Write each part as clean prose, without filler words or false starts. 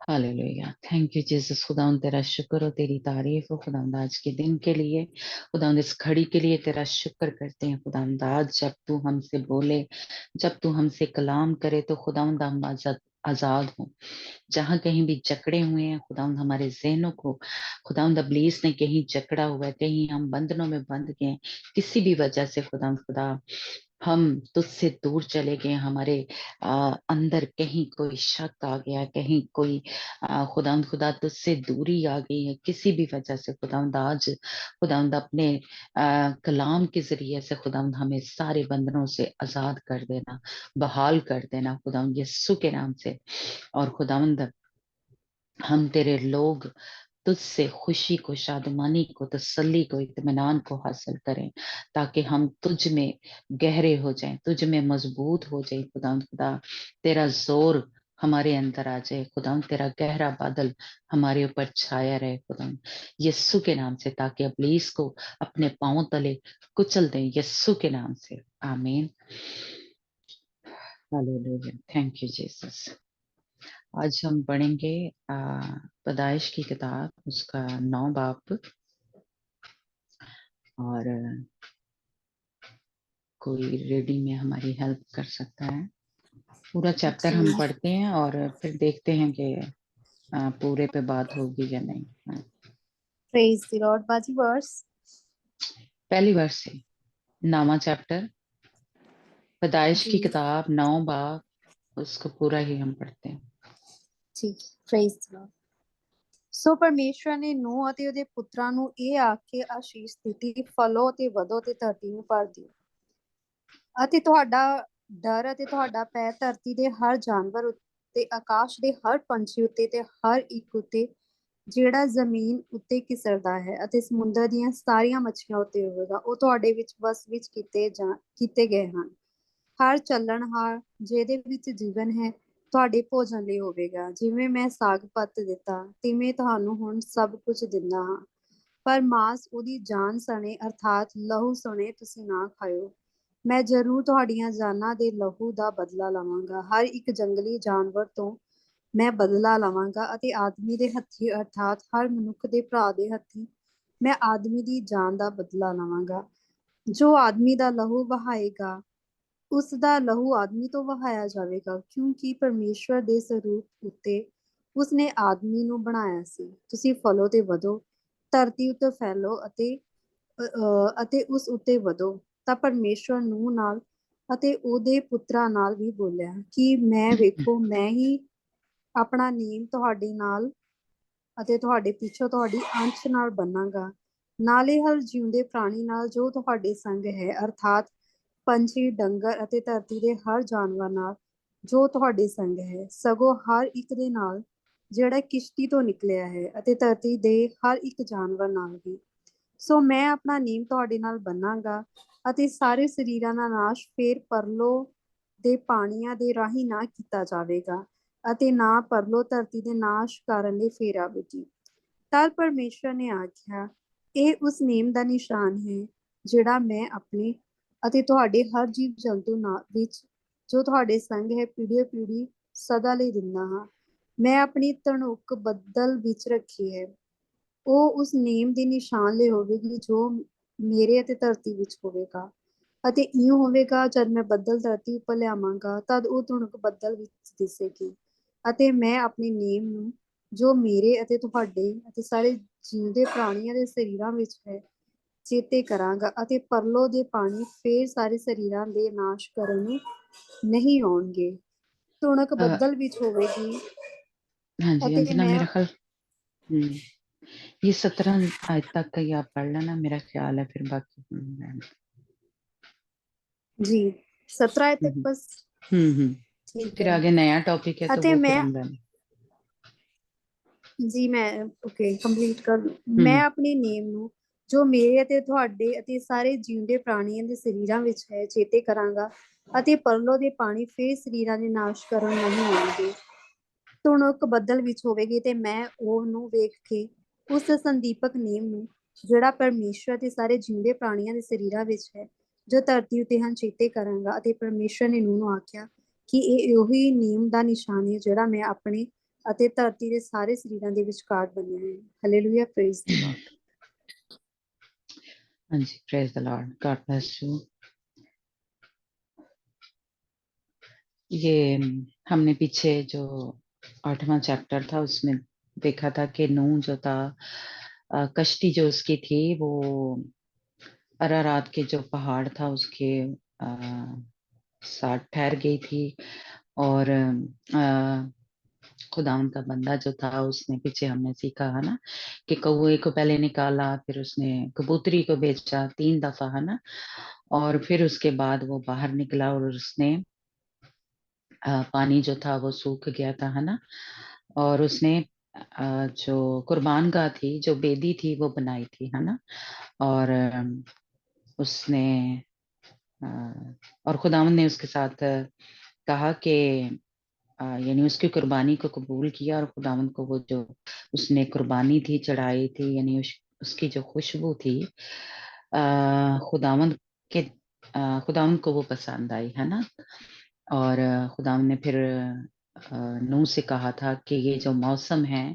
Hallelujah. Thank you Jesus. खुदावंद तेरा शुक्र हो, तेरी तारीफ हो खुदावंद आज के दिन के लिए। खुदावंद इस घड़ी के लिए तेरा शुक्र करते हैं खुदावंद। आज जब तू हमसे बोले, जब तू हमसे कलाम करे तो खुदावंद हम आजाद हों। जहाँ कहीं भी जकड़े हुए हैं खुदावंद हमारे ज़हनों को, खुदावंद इब्लीस ने कहीं जकड़ा हुआ है, कहीं हम बंधनों में बंध गए हैं, किसी भी वजह से खुदावंद खुदा हम तुझसे दूर चले गए, हमारे अंदर कहीं कोई शक आ गया, कहीं कोई खुदावंद खुदा तुझसे दूरी आ गई है किसी भी वजह से खुदावंद। आज खुदावंद अपने कलाम के जरिए से खुदावंद हमें सारे बंधनों से आजाद कर देना, बहाल कर देना खुदावंद यीशु के नाम से। और खुदावंद हम तेरे लोग तुझसे खुशी को, शादमानी को, तसल्ली को, इत्मीनान को हासिल करें, ताकि हम तुझ में गहरे हो जाएं, तुझ में मजबूत हो जाए खुदावंद खुदा। तेरा जोर हमारे अंदर आ जाए खुदावंद, तेरा गहरा बादल हमारे ऊपर छाया रहे खुदावंद यीशु के नाम से, ताकि इब्लीस को अपने पांव तले कुचल दें यीशु के नाम से। आमीन। हालेलुया। Thank you Jesus. आज हम पढ़ेंगे पैदाइश की किताब, उसका 9 बाब। और कोई रीडिंग में हमारी हेल्प कर सकता है? पूरा चैप्टर हम जी पढ़ते हैं और फिर देखते हैं कि पूरे पे बात होगी या नहीं। Praise the Lord. बाजी वर्स पहली वर्ष से 9वां चैप्टर, पैदाइश की जी किताब 9 बाब, उसको पूरा ही हम पढ़ते हैं। ठीक। Praise the Lord. ਸੋ ਪਰਮੇਸ਼ਰ ਨੇ ਨੂਹ ਅਤੇ ਉਹਦੇ ਪੁੱਤਰਾਂ ਨੂੰ ਇਹ ਆਖ ਕੇ ਆਸ਼ੀਸ਼ ਦਿੱਤੀ, ਫਲੋ ਤੇ ਵਧੋ ਤੇ ਧਰਤੀ ਨੂੰ ਭਰ ਦਿਓ, ਅਤੇ ਤੁਹਾਡਾ ਡਰ ਅਤੇ ਤੁਹਾਡਾ ਪੈ ਧਰਤੀ ਦੇ ਹਰ ਜਾਨਵਰ ਉੱਤੇ, ਆਕਾਸ਼ ਦੇ ਹਰ ਪੰਛੀ ਉੱਤੇ ਤੇ ਹਰ ਇੱਕ ਉੱਤੇ ਜਿਹੜਾ ਜ਼ਮੀਨ ਉੱਤੇ ਕਿਸਰਦਾ ਹੈ, ਅਤੇ ਸਮੁੰਦਰ ਦੀਆਂ ਸਾਰੀਆਂ ਮੱਛੀਆਂ ਉੱਤੇ ਹੋਵੇਗਾ। ਉਹ ਤੁਹਾਡੇ ਵਿੱਚ ਵਸ ਵਿੱਚ ਕੀਤੇ ਗਏ ਹਨ। ਹਰ ਚੱਲਣਹਾਰ ਜਿਹਦੇ ਵਿੱਚ ਜੀਵਨ ਹੈ ਤੁਹਾਡੇ ਭੋਜਨ ਲਈ ਹੋਵੇਗਾ। ਜਿਵੇਂ ਮੈਂ ਸਾਗ ਪੱਤ ਦਿੱਤਾ, ਤਿਵੇਂ ਤੁਹਾਨੂੰ ਹੁਣ ਸਭ ਕੁਝ ਦਿੰਦਾ ਹਾਂ। ਪਰ ਮਾਸ ਉਹਦੀ ਜਾਨ ਸਣੇ, ਅਰਥਾਤ ਲਹੂ ਸਣੇ ਤੁਸੀਂ ਨਾ ਖਾਇਓ। ਮੈਂ ਜ਼ਰੂਰ ਤੁਹਾਡੀਆਂ ਜਾਨਾਂ ਦੇ ਲਹੂ ਦਾ ਬਦਲਾ ਲਵਾਂਗਾ। ਹਰ ਇੱਕ ਜੰਗਲੀ ਜਾਨਵਰ ਤੋਂ ਮੈਂ ਬਦਲਾ ਲਵਾਂਗਾ, ਅਤੇ ਆਦਮੀ ਦੇ ਹੱਥੀਂ, ਅਰਥਾਤ ਹਰ ਮਨੁੱਖ ਦੇ ਭਰਾ ਦੇ ਹੱਥੀਂ ਮੈਂ ਆਦਮੀ ਦੀ ਜਾਨ ਦਾ ਬਦਲਾ ਲਵਾਂਗਾ। ਜੋ ਆਦਮੀ ਦਾ ਲਹੂ ਵਹਾਏਗਾ, ਉਸ ਦਾ ਲਹੂ ਆਦਮੀ ਤੋਂ ਵਹਾਇਆ ਜਾਵੇਗਾ, ਕਿਉਂਕਿ ਪਰਮੇਸ਼ਵਰ ਦੇ ਸਰੂਪ ਉੱਤੇ ਉਸਨੇ ਆਦਮੀ ਨੂੰ ਬਣਾਇਆ ਸੀ। ਤੁਸੀਂ ਫਲੋ ਤੇ ਵਧੋ, ਧਰਤੀ ਉੱਤੇ ਫੈਲੋ ਅਤੇ ਉਸ ਉੱਤੇ ਵਧੋ। ਤਾਂ ਪਰਮੇਸ਼ਵਰ ਨੂਹ ਨਾਲ ਅਤੇ ਉਹਦੇ ਪੁੱਤਰਾਂ ਨਾਲ ਵੀ ਬੋਲਿਆ ਕਿ ਮੈਂ ਵੇਖੋ, ਮੈਂ ਹੀ ਆਪਣਾ ਨੇਮ ਤੁਹਾਡੇ ਨਾਲ ਅਤੇ ਤੁਹਾਡੇ ਪਿੱਛੋਂ ਤੁਹਾਡੀ ਅੰਸ਼ ਨਾਲ ਬੰਨਾਂਗਾ, ਨਾਲੇ ਹਰ ਜਿਉਂਦੇ ਪ੍ਰਾਣੀ ਨਾਲ ਜੋ ਤੁਹਾਡੇ ਸੰਗ ਹੈ, ਅਰਥਾਤ ਪੰਛੀ, ਡੰਗਰ ਅਤੇ ਧਰਤੀ ਦੇ ਹਰ ਜਾਨਵਰ ਨਾਲ ਜੋ ਤੁਹਾਡੇ ਸੰਗ ਹੈ, ਸਗੋਂ ਹਰ ਇੱਕ ਦੇ ਨਾਲ ਜਿਹੜਾ ਕਿਸ਼ਤੀ ਤੋਂ ਨਿਕਲਿਆ ਹੈ, ਅਤੇ ਧਰਤੀ ਦੇ ਹਰ ਇੱਕ ਜਾਨਵਰ ਨਾਲ ਵੀ। ਸੋ ਮੈਂ ਆਪਣਾ ਨੇਮ ਤੁਹਾਡੇ ਨਾਲ ਬੰਨਾਂਗਾ, ਅਤੇ ਸਾਰੇ ਸਰੀਰਾਂ ਦਾ ਨਾਸ਼ ਫੇਰ ਪਰਲੋ ਦੇ ਪਾਣੀਆਂ ਦੇ ਰਾਹੀਂ ਨਾ ਕੀਤਾ ਜਾਵੇਗਾ, ਅਤੇ ਨਾ ਪਰਲੋ ਧਰਤੀ ਦੇ ਨਾਸ਼ ਕਰਨ ਲਈ ਫੇਰ ਆਵੇਗੀ। ਤਦ ਪਰਮੇਸ਼ਰ ਨੇ ਆਖਿਆ, ਇਹ ਉਸ ਨੇਮ ਦਾ ਨਿਸ਼ਾਨ ਹੈ ਜਿਹੜਾ ਮੈਂ ਆਪਣੇ ਅਤੇ ਤੁਹਾਡੇ ਹਰ ਜੀਵ ਜੰਤੂ ਵਿੱਚ ਜੋ ਤੁਹਾਡੇ ਸੰਗ ਹੈ ਪੀੜ੍ਹੀਓ ਪੀੜ੍ਹੀ ਸਦਾ ਲਈ ਦਿੰਦਾ ਹਾਂ। ਮੈਂ ਆਪਣੀ ਧਨੁਕ ਬੱਦਲ ਵਿੱਚ ਰੱਖੀ ਹੈ। ਉਹ ਉਸ ਨੇਮ ਦੀ ਨਿਸ਼ਾਨ ਲਈ ਹੋਵੇਗੀ ਜੋ ਮੇਰੇ ਅਤੇ ਧਰਤੀ ਵਿੱਚ ਹੋਵੇਗਾ। ਅਤੇ ਇਉਂ ਹੋਵੇਗਾ, ਜਦ ਮੈਂ ਬੱਦਲ ਧਰਤੀ ਉੱਪਰ ਲਿਆਵਾਂਗਾ, ਤਦ ਉਹ ਧੁਨਕ ਬੱਦਲ ਵਿੱਚ ਦਿਸੇਗੀ, ਅਤੇ ਮੈਂ ਆਪਣੇ ਨੇਮ ਨੂੰ ਜੋ ਮੇਰੇ ਅਤੇ ਤੁਹਾਡੇ ਅਤੇ ਸਾਰੇ ਜਿਉਂਦੇ ਪ੍ਰਾਣੀਆਂ ਦੇ ਸਰੀਰਾਂ ਵਿੱਚ ਹੈ ਚੇਤੇ ਕਰਾਂਗਾ, ਅਤੇ ਪਰਲੋ ਦੇ ਪਾਣੀ ਫੇਰ ਸਾਰੇ ਸਰੀਰਾਂ ਦੇ ਨਾਸ਼ ਕਰਨ ਨੂੰ ਨਹੀਂ ਆਉਣਗੇ। ਧੁਨਕ ਬੱਦਲ ਵਿੱਚ ਹੋਵੇਗੀ। हाँ जी ਅਤੇ अंजना, ਮੈਂ मेरा ख्याल ये 17 आज तक का ही आप पढ़ लेना, मेरा ख्याल है फिर बाकी जी 17 तक बस। ठीक फिर है। आगे नया टॉपिक है तो ਅਤੇ वो फिर ਮੈਂ हम लेंगे। ਜੀ ਮੈਂ ਓਕੇ ਕੰਪਲੀਟ ਕਰ ਲੂੰ। ਮੈਂ ਆਪਣੇ ਨੇਮ ਨੂੰ ਜੋ ਮੇਰੇ ਅਤੇ ਤੁਹਾਡੇ ਅਤੇ ਸਾਰੇ ਜਿਉਂਦੇ ਪ੍ਰਾਣੀਆਂ ਦੇ ਸਰੀਰਾਂ ਵਿੱਚ ਹੈ ਚੇਤੇ ਕਰਾਂਗਾ, ਅਤੇ ਪਰਲੋ ਦੇ ਪਾਣੀ ਫੇਰ ਸਰੀਰਾਂ ਦੇ ਨਾਸ਼ ਕਰਨ ਨਹੀਂ ਆਉਣਗੇ। ਧੁਨਕ ਬੱਦਲ ਵਿੱਚ ਹੋਵੇਗੀ, ਤੇ ਮੈਂ ਉਹਨੂੰ ਵੇਖ ਕੇ ਉਸ ਸੰਦੀਪਕ ਨੇਮ ਨੂੰ ਜਿਹੜਾ ਪਰਮੇਸ਼ਰ ਤੇ ਸਾਰੇ ਜਿਉਂਦੇ ਪ੍ਰਾਣੀਆਂ ਦੇ ਸਰੀਰਾਂ ਵਿੱਚ ਹੈ ਜੋ ਧਰਤੀ ਉੱਤੇ ਹਨ ਚੇਤੇ ਕਰਾਂਗਾ। ਅਤੇ ਪਰਮੇਸ਼ਰ ਨੇ ਨੂਹ ਨੂੰ ਆਖਿਆ ਕਿ ਇਹ ਉਹੀ ਨੇਮ ਦਾ ਨਿਸ਼ਾਨ ਹੈ ਜਿਹੜਾ ਮੈਂ ਆਪਣੇ ਅਤੇ ਧਰਤੀ ਦੇ ਸਾਰੇ ਸਰੀਰਾਂ ਦੇ ਵਿਚਕਾਰ ਬਣੇ ਨੇ। Hallelujah, praise the lord. हाँ जी, praise the lord, God bless you. ये हमने पीछे जो 8वां चैप्टर था उसमें देखा था कि नूह जो था, कश्ती जो उसकी थी वो अरारात के जो पहाड़ था उसके साथ ठहर गई थी। और खुदावन का बंदा जो था उसने, पीछे हमने सीखा है ना कि कौवे को पहले निकाला, फिर उसने कबूतरी को बेचा 3 दफा, है ना। और फिर उसके बाद वो बाहर निकला और उसने पानी जो था वो सूख गया था, है ना। और उसने जो कुर्बान गाह थी, जो बेदी थी वो बनाई थी, है ना। और उसने और खुदावन ने उसके साथ कहा कि यानी उसकी कुर्बानी को कबूल किया, और खुदावन को वो जो उसने कुर्बानी थी चढ़ाई थी, यानी उसकी जो खुशबू थी खुदावन के खुदावन को वो पसंद आई, है ना। और खुदावन ने फिर नूह से कहा था कि ये जो मौसम है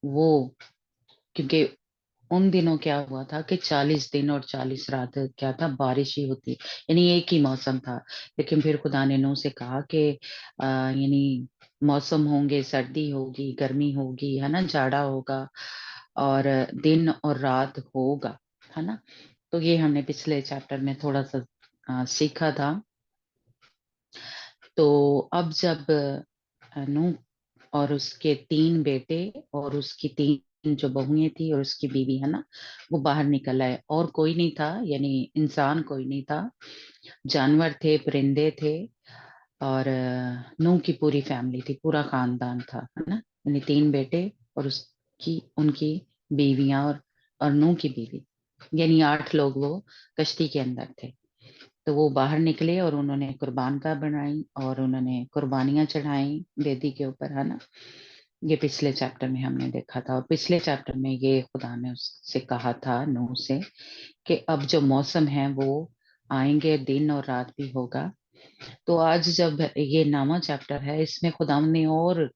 वो, क्योंकि उन दिनों क्या हुआ था कि 40 दिन और 40 रात क्या था, बारिश ही होती, यानी एक ही मौसम था। लेकिन फिर खुदा ने नूह से कहा कि यानी मौसम होंगे, सर्दी होगी, गर्मी होगी, है ना, जाड़ा होगा, और दिन और रात होगा, है ना। तो ये हमने पिछले चैप्टर में थोड़ा सा सीखा था। तो अब जब नूह और उसके 3 बेटे और उसकी 3 जो बहुएं थी और उसकी बीवी, है ना, वो बाहर निकल आए, और कोई नहीं था, यानी इंसान कोई नहीं था, जानवर थे, परिंदे थे, और नूह की पूरी फैमिली थी, पूरा खानदान था, है ना। यानी 3 बेटे और उसकी उनकी बीवियां, और नूह की बीवी, यानी 8 लोग वो कश्ती के अंदर थे। तो वो बाहर निकले और उन्होंने कुर्बान गाह बनाई और उन्होंने कुर्बानियां चढ़ाई वेदी के ऊपर, है ना। ये पिछले चैप्टर में हमने देखा था। और पिछले चैप्टर में ये खुदा ने उससे कहा था नूह से कि अब जो मौसम है वो आएंगे, दिन और रात भी होगा। तो आज जब ये 9वां चैप्टर है, इसमें खुदा ने और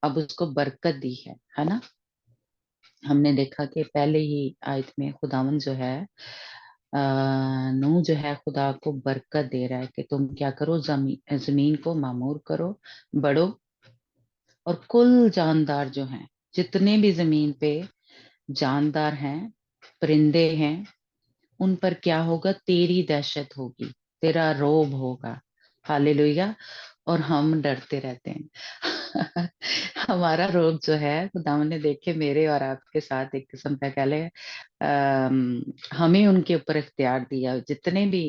अब उसको बरकत दी है ना। हमने देखा कि पहले ही आयत में खुदावन जो है नूह जो है खुदा को बरकत दे रहा है कि तुम क्या करो, जमीन को मामूर करो, बढ़ो, और कुल जानदार जो हैं, जितने भी जमीन पे जानदार हैं, परिंदे हैं, उन पर क्या होगा, तेरी दहशत होगी, तेरा रोब होगा। हालेलुया। और हम डरते रहते हैं हमारा रोब जो है खुदावन ने, देखे मेरे और आपके साथ एक किस्म का कह ले, हमें उनके ऊपर इख्तियार दिया, जितने भी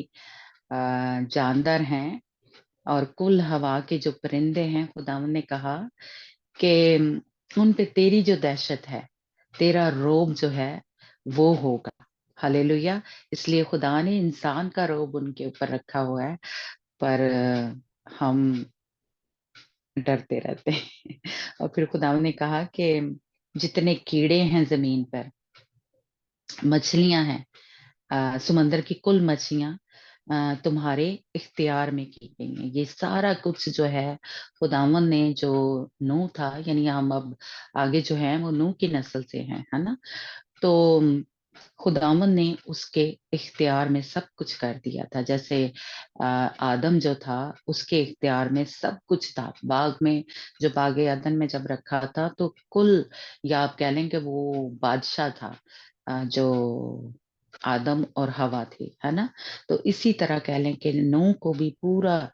जानदार हैं और कुल हवा के जो परिंदे हैं, खुदावन ने कहा कि उन पे तेरी जो दहशत है, तेरा रोब जो है वो होगा। हालेलुया। इसलिए खुदा ने इंसान का रोब उनके ऊपर रखा हुआ है, पर हम डरते रहते हैं और फिर खुदा ने कहा कि जितने कीड़े हैं जमीन पर, मछलियां हैं, समंदर की कुल मछलियां तुम्हारे इख्तियार में की गई हैं। ये सारा कुछ जो है खुदावन ने, जो नूह था, यानी हम अब आगे जो है वो नूह की नस्ल से हैं, है ना। तो खुदावन ने उसके इख्तियार में सब कुछ कर दिया था। जैसे आदम जो था उसके इख्तियार में सब कुछ था, बाग में, जो बागे अदन में जब रखा था, तो कुल, या आप कह लें कि वो बादशाह था जो आदम और हवा थी, है ना। तो इसी तरह कह लें कि नूह को भी पूरा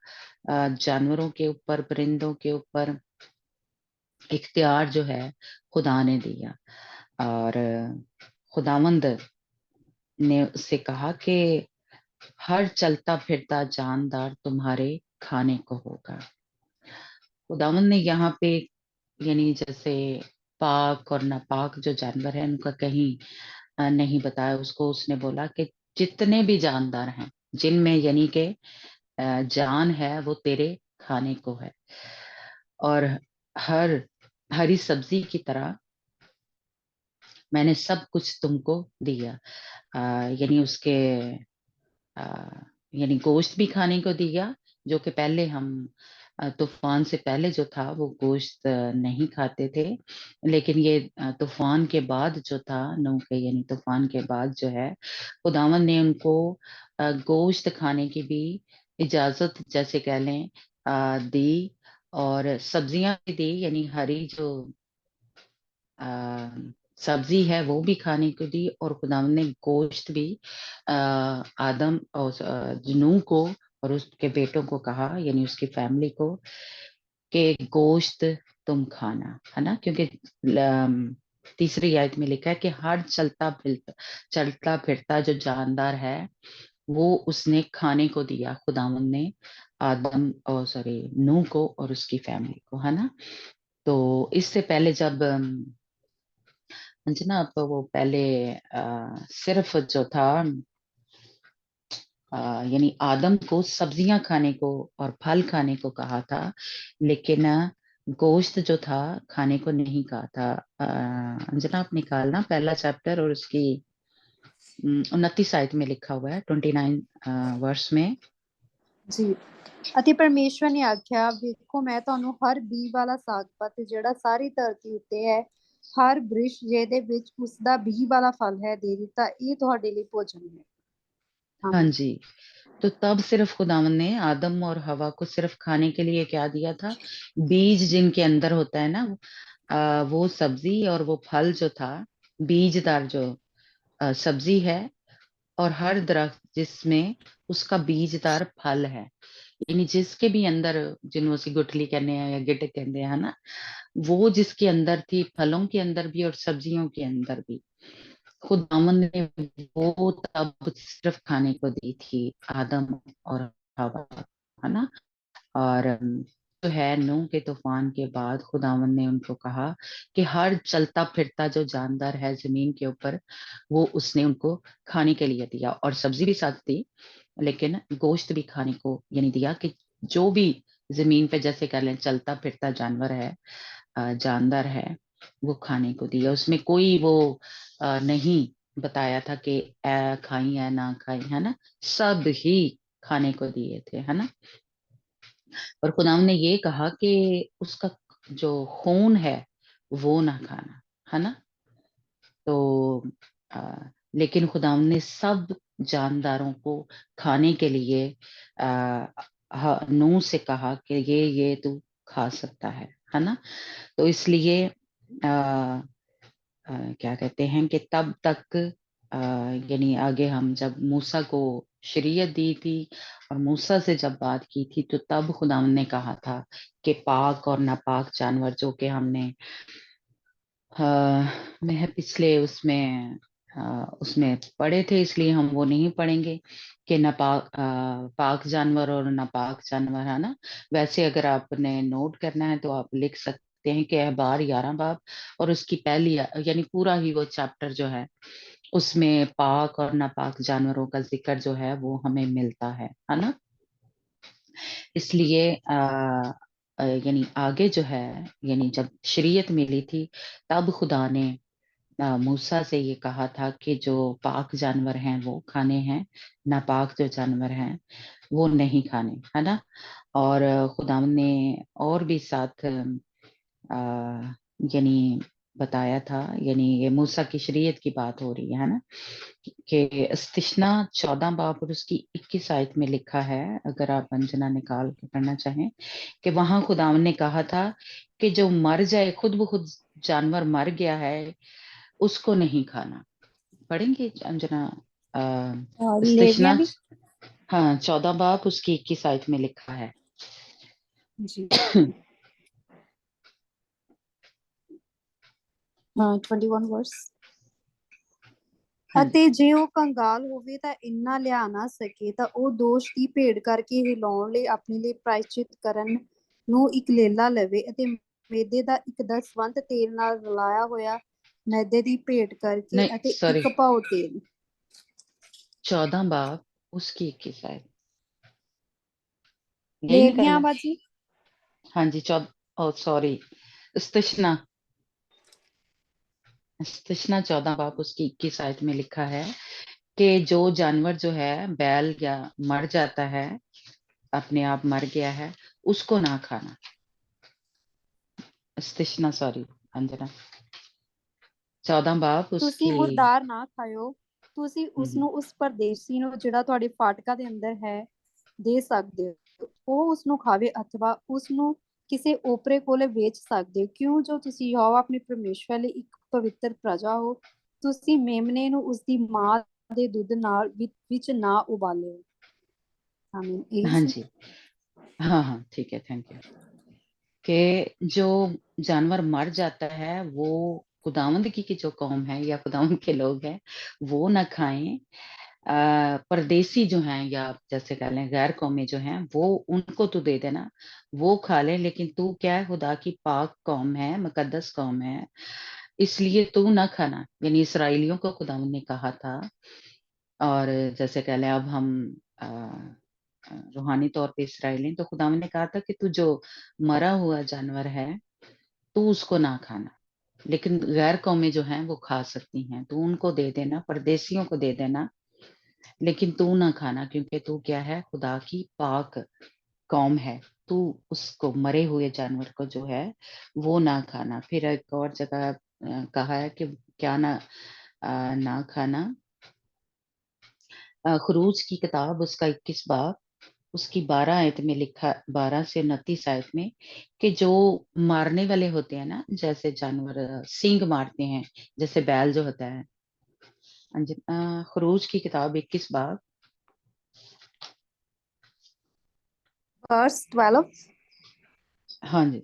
जानवरों के ऊपर, परिंदों के ऊपर इख्तियार जो है खुदा ने दिया। और खुदावंद ने उससे कहा कि हर चलता फिरता जानदार तुम्हारे खाने को होगा। खुदावन ने यहाँ पे, यानी जैसे पाक और नापाक जो जानवर है उनका कहीं नहीं बताया उसको। उसने बोला कि जितने भी जानदार हैं, जिनमें यानी कि जान है, वो तेरे खाने को है। और हर हरी सब्जी की तरह मैंने सब कुछ तुमको दिया, यानी उसके यानी गोश्त भी खाने को दिया, जो कि पहले हम तूफान से पहले जो था वो गोश्त नहीं खाते थे, लेकिन ये तूफान के बाद जो था, नूह के यानी तूफान के बाद जो है, खुदावंद ने उनको गोश्त खाने की भी इजाजत जैसे कह लें दी, और सब्जियां भी दी, यानी हरी जो सब्जी है वो भी खाने को दी, और खुदावंद ने गोश्त भी आदम और नूह को और उसके बेटों को कहा, यानी उसकी फैमिली को, कि गोश्त तुम खाना, है ना, क्योंकि तीसरी आयत में लिखा है कि हर चलता फिरता जो जानदार है वो उसने खाने को दिया, खुदावंद ने आदम और सॉरी नूह को और उसकी फैमिली को, है ना। तो इससे पहले जब अंजना, तो वो पहले सिर्फ जो था यानी आदम को सब्जियां खाने को और फल खाने को कहा था, लेकिन गोश्त जो था खाने को नहीं कहा था। अंजना आप निकालना पहला चैप्टर और उसकी 29 आयत में लिखा हुआ है, 29 वर्ष में। ਜੀ ਅਤੇ ਪਰਮੇਸ਼ਵਰ ਨੇ ਆਖਿਆ, ਵੇਖੋ ਮੈਂ ਤੁਹਾਨੂੰ ਹਰ ਬੀਜ ਵਾਲਾ ਸਾਗ ਪਤ ਜਿਹੜਾ ਸਾਰੀ ਧਰਤੀ ਉੱਤੇ ਹੈ, ਹਰ ਬ੍ਰਿਸ਼ ਜਿਹਦੇ ਵਿੱਚ ਉਸਦਾ ਬੀਜ ਵਾਲਾ ਫਲ ਹੈ ਦੇ ਦਿੱਤਾ, ਇਹ ਤੁਹਾਡੇ ਲਈ ਭੋਜਨ ਹੈ। हाँ ਆਮੀਨ। जी, तो तब सिर्फ खुदावन ने आदम और हवा को सिर्फ खाने के लिए क्या दिया था? बीज जिनके अंदर होता है ना, वो सब्जी और वो फल जो था, बीजदार जो सब्जी है, और हर दरख्त जिसमें उसका बीजदार फल है, यानी जिसके भी अंदर, जिन्हों ਅਸੀਂ गुठली कहने हैं या गिट कहते हैं, है ना, वो जिसके अंदर थी, फलों के अंदर भी और सब्जियों के अंदर भी, खुदावंद ने वो तब सिर्फ खाने को दी थी आदम और हवा, है ना। और जो है नूह के तूफान के बाद खुदावंद ने उनको कहा कि हर चलता फिरता जो जानदार है जमीन के ऊपर, वो उसने उनको खाने के लिए दिया, और सब्जी भी साथ दी, लेकिन गोश्त भी खाने को यानी दिया, कि जो भी जमीन पे जैसे कह लें चलता फिरता जानवर है, जानदार है, वो खाने को दिया। उसमें कोई वो नहीं बताया था कि खाई या ना खाई, है ना, सब ही खाने को दिए थे, है ना। और खुदाम ने ये कहा कि उसका जो खून है वो ना खाना, है ना। तो लेकिन खुदाम ने सब जानदारों को खाने के लिए नूह से कहा कि ये तू खा सकता है ना। तो इसलिए क्या कहते हैं कि तब तक यानी आगे हम जब मूसा को शरीयत दी थी और मूसा से जब बात की थी, तो तब खुदावंद ने कहा था कि पाक और नापाक जानवर, जो कि हमने मैं पिछले उसमें पढ़े थे, इसलिए हम वो नहीं पढ़ेंगे कि नापाक पाक जानवर और नापाक जानवर, है ना। वैसे अगर आपने नोट करना है तो आप लिख सकते हैं कि अहबार 11 बाब और उसकी पहली यानी पूरा ही वो चैप्टर जो है, उसमें पाक और नापाक जानवरों का जिक्र जो है वो हमें मिलता है ना। इसलिए यानी आगे जो है, यानी जब शरीयत मिली थी, तब खुदा ने मूसा से ये कहा था कि जो पाक जानवर हैं वो खाने हैं, नापाक जो जानवर हैं वो नहीं खाने, है ना। और खुदा ने और भी साथ यानी बताया था, यानी ये मूसा की शरीयत की बात हो रही है ना, कि इस्तिश्ना 14 बाब और उसकी 21 आयत में लिखा है, अगर आप अंजना निकाल के पढ़ना चाहें, कि वहां खुदावन ने कहा था कि जो मर जाए, खुद ब खुद जानवर मर गया है, उसको नहीं खाना। पढ़ेंगे अंजना लेविया इस्तिश्ना, भी हाँ 14 बाब उसकी 21 आयत में लिखा है। जी हाँ 21 वर्स। हाँ ਅਤੇ ਜੇ ਉਹ ਕੰਗਾਲ ਹੋਵੇ ਤਾਂ ਇੰਨਾ ਲਿਆ ਨਾ ਸਕੇ, ਤਾਂ ਉਹ ਦੋਸ਼ ਦੀ ਭੇਡ ਕਰਕੇ ਹਿਲਾਉਣ ਲਈ ਆਪਣੇ ਲਈ ਪ੍ਰਾਇਸ਼ਚਿਤ ਕਰਨ ਨੂੰ ਇੱਕ ਲੇਲਾ ਲਵੇ, ਅਤੇ ਮੈਦੇ ਦਾ ਇੱਕ ਦਸਵੰਧ ਤੇਲ ਨਾਲ ਰਲਾਇਆ ਹੋਇਆ ਮੈਦੇ ਦੀ ਭੇਟ ਕਰਕੇ, नहीं ਅਤੇ सॉरी, ਇੱਕ ਪਾਉ ਤੇਲ। 14 बाब उसकी 21 आयत, यही ਲੇਵੀਆਂ निकाला। ਬਾਜੀ हाँ जी 14, सॉरी, इस्तिश्ना, इस्तिश्ना 14 बाब उसकी 21 आयत में लिखा है कि जो जानवर जो है बैल या मर जाता है, अपने आप मर गया है, उसको ना खाना। स्तिष्णा, सॉरी अंजना, 14 बाब ਤੁਸੀਂ उसकी। ਮੁਰਦਾਰ ਨਾ ਖਾਇਓ, ਤੁਸੀਂ ਉਸ हम्म, ਨੂੰ ਉਸ ਪਰਦੇਸੀ ਨੂੰ ਜਿਹੜਾ ਤੁਹਾਡੇ ਫਾਟਕਾਂ ਦੇ ਅੰਦਰ ਹੈ ਦੇ ਸਕਦੇ ਹੋ, ਉਹ ਉਸ ਨੂੰ ਖਾਵੇ ਅਥਵਾ ਉਸ ਨੂੰ ਕਿਸੇ ਓਪਰੇ ਕੋਲੇ ਵੇਚ ਸਕਦੇ ਹੋ, ਕਿਉਂ ਜੋ ਤੁਸੀਂ ਯਹੋਵਾ ਆਪਣੇ ਪਰਮੇਸ਼ਵਰ ਲਈ ਇੱਕ ਪਵਿੱਤਰ ਪ੍ਰਜਾ ਹੋ। ਤੁਸੀਂ ਮੇਮਨੇ ਨੂੰ ਉਸ ਦੀ ਮਾਂ ਦੇ ਦੁੱਧ ਨਾਲ ਵਿੱਚ ਨਾ ਉਬਾਲਿਓ। ਆਮੀਨ। ਇਹੀ हाँ ਸੀ। जी, हाँ हाँ ठीक है, थैंक यू। कि जो जानवर मर जाता है वो खुदावंद की जो कौम है या खुदावंद के लोग हैं वो ना खाएं। परदेसी जो हैं या जैसे कह लें गैर कौमी जो हैं वो उनको तू दे देना, वो खा ले, लेकिन तू क्या है, खुदा की पाक कौम है, मुकद्दस कौम है, इसलिए तू ना खाना। यानी इसराइलियों को खुदावंद ने कहा था। और जैसे कह लें अब हम अ, रूहानी तौर पे इसराइली, तो खुदावंद ने कहा था कि तू जो मरा हुआ जानवर है तू उसको ना खाना, लेकिन गैर कौमें जो हैं वो खा सकती हैं, तू उनको दे देना, परदेसियों को दे देना, लेकिन तू ना खाना, क्योंकि तू क्या है, खुदा की पाक कौम है। तू उसको, मरे हुए जानवर को जो है वो ना खाना। फिर एक और जगह कहा है कि क्या ना खाना। खरूज की किताब उसका 21 बाब उसकी 12 आयत में लिखा, 12 से 29 आयत में, कि जो मारने वाले होते हैं ना, जैसे जानवर सींग मारते हैं, जैसे बैल जो होता है। खरूज की किताब 21 बाब। verse 12। हाँ जी।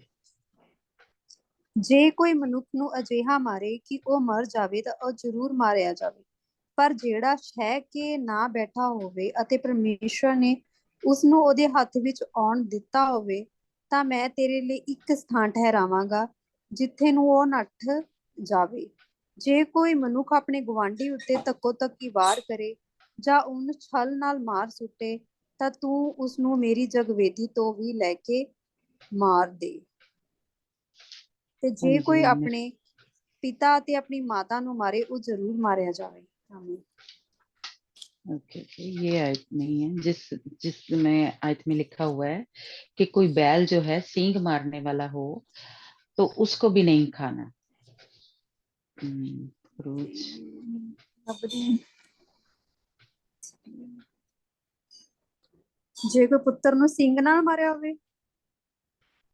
ਜੇ ਕੋਈ ਮਨੁੱਖ ਨੂੰ ਅਜਿਹਾ ਮਾਰੇ ਕਿ ਉਹ ਮਰ ਜਾਵੇ ਤਾਂ ਉਹ ਜ਼ਰੂਰ ਮਾਰਿਆ ਜਾਵੇ, ਪਰ ਜਿਹੜਾ ਸਹਿ ਕੇ ਨਾ ਬੈਠਾ ਹੋਵੇ ਅਤੇ ਪਰਮੇਸ਼ਵਰ ਨੇ ਉਸ ਨੂੰ ਉਹਦੇ ਹੱਥ ਵਿੱਚ ਆਉਣ ਦਿੱਤਾ ਹੋਵੇ, ਤਾਂ ਮੈਂ ਤੇਰੇ ਲਈ ਇੱਕ ਸਥਾਨ ਠਹਿਰਾਵਾਂਗਾ ਜਿੱਥੇ ਨੂੰ ਉਹ ਨੱਠ ਜਾਵੇ। ਜੇ ਕੋਈ ਮਨੁੱਖ ਆਪਣੇ ਗੁਆਂਢੀ ਉੱਤੇ ਧੱਕੋ ਧੱਕੀ ਵਾਰ ਕਰੇ ਜਾਂ ਉਹਨੂੰ ਛਲ ਨਾਲ ਮਾਰ ਸੁੱਟੇ, ਤਾਂ ਤੂੰ ਉਸ ਨੂੰ ਮੇਰੀ ਜਗਵੇਦੀ ਤੋਂ ਵੀ ਲੈ ਕੇ ਮਾਰ ਦੇ। ਤੇ हाँ ਜੇ जी, ਕੋਈ ਆਪਣੇ ਪਿਤਾ ਅਤੇ ਆਪਣੀ ਮਾਤਾ ਨੂੰ ਮਾਰੇ ਉਹ ਜ਼ਰੂਰ ਮਾਰਿਆ ਜਾਵੇ। ਆਮੀਨ। ओके ओके, ये आयत नहीं है जिसमें आयत में लिखा हुआ है कि कोई बैल जो है सींग मारने वाला हो तो उसको भी नहीं खाना। खरूज। ਜੇ ਕੋਈ ਪੁੱਤਰ ਨੂੰ ਸਿੰਗ ਨਾਲ ਮਾਰਿਆ ਹੋਵੇ,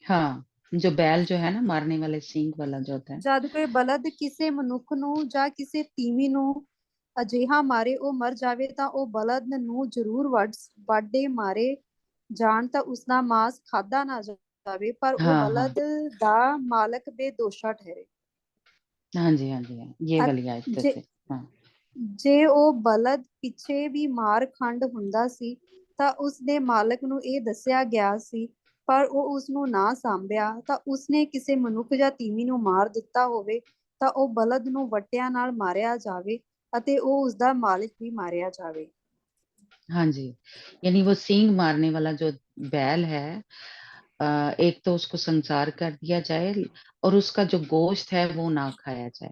हाँ, जो बैल जो है ना, मारने वाले सींग वाला जो होता है। ਜਦ ਕੋਈ ਬਲਦ ਕਿਸੇ ਮਨੁੱਖ ਨੂੰ ਜਾਂ ਕਿਸੇ ਤੀਵੀਂ ਨੂੰ ਅਜਿਹਾ ਮਾਰੇ ਉਹ ਮਰ ਜਾਵੇ, ਤਾਂ ਉਹ ਬਲਦ ਨੂੰ ਜ਼ਰੂਰ ਵਾਢੇ ਮਾਰੇ ਜਾਣ, ਤਾਂ ਉਸਦਾ ਮਾंस ਖਾਧਾ ਨਾ ਜਾਵੇ, ਪਰ ਉਹ हाँ हाँ ਬਲਦ ਦਾ ਮਾਲਕ ਬੇਦੋਸ਼ਾ ਠਹਿਰੇ। हाँ जी, हाँ जी, हाँ, ये वाली आयत ਜੇ से। हाँ ਜੇ ਉਹ ਬਲਦ ਪਿੱਛੇ ਵੀ ਮਾਰ ਖੰਡ ਹੁੰਦਾ ਸੀ ਤਾਂ ਉਸ ਦੇ ਮਾਲਕ ਨੂੰ ਇਹ ਦੱਸਿਆ ਗਿਆ ਸੀ, ਪਰ ਉਹ ਉਸ ਨੂੰ ਨਾ ਸਾਂਭਿਆ, ਤਾਂ ਉਸਨੇ ਕਿਸੇ ਮਨੁੱਖ ਜਾਂ ਤੀਵੀਂ ਨੂੰ ਮਾਰ ਦਿੱਤਾ ਹੋਵੇ, ਤਾਂ ਉਹ ਬਲਦ ਨੂੰ ਵੱਟਿਆਂ ਨਾਲ ਮਾਰਿਆ ਜਾਵੇ ਅਤੇ ਉਹ ਉਸਦਾ ਮਾਲਕ ਵੀ ਮਾਰਿਆ ਜਾਵੇ। हाँ जी, यानी वो सींग मारने वाला जो बैल है, एक तो उसको संसार कर दिया जाए और उसका जो गोश्त है वो ना खाया जाए।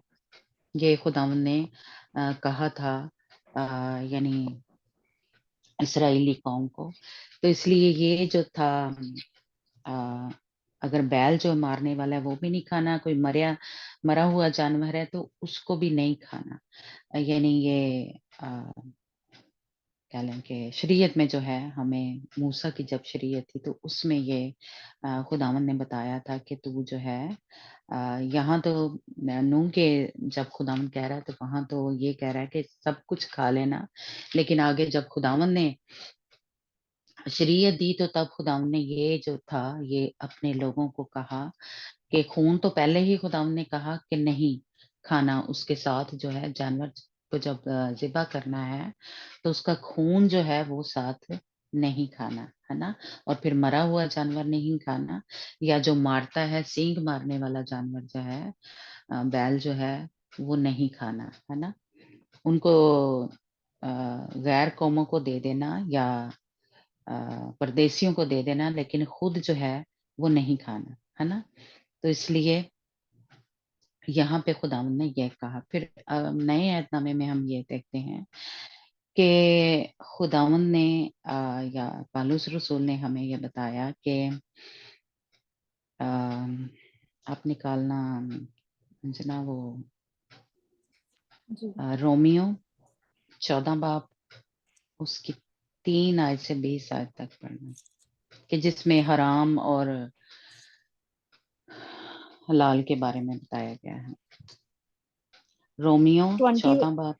ये खुदावंद ने कहा था, यानी इसराइली कौम को। तो इसलिए ये जो था, अ, अगर बैल जो मारने वाला है वो भी नहीं खाना, कोई मरा हुआ जानवर है तो उसको भी नहीं खाना। यानी ये क्या लें कि शरीयत में जो है, हमें मूसा की जब शरीयत थी तो उसमें ये खुदावंद ने बताया था कि तू जो है, यहाँ तो नूह के जब खुदावंद कह रहा है तो वहां तो ये कह रहा है कि सब कुछ खा लेना, लेकिन आगे जब खुदावंद ने शरीयत दी तो तब खुदावंद ने ये जो था ये अपने लोगों को कहा कि खून तो पहले ही खुदावंद ने कहा कि नहीं खाना, उसके साथ जो है जानवर को जब ज़िबा करना है तो उसका खून जो है वो साथ नहीं खाना, है ना। और फिर मरा हुआ जानवर नहीं खाना, या जो मारता है सींग मारने वाला जानवर जो है, बैल जो है वो नहीं खाना, है ना। उनको गैर कौमों को दे देना या परदेसियों को दे देना, लेकिन खुद जो है वो नहीं खाना, है ना। तो इसलिए यहाँ पे खुदावंद ने ये कहा। फिर नए ऐतनामे में हम ये देखते हैं کہ खुदावंद ने या पालूस रसूल ने हमें ये बताया कि आप निकालना जना वो जी रोमियो 14 बाब उसकी 3 आयत से 20 आयत तक पढ़ना, कि जिसमें हराम और हलाल के बारे में बताया गया है। रोमियो 20 14 बाब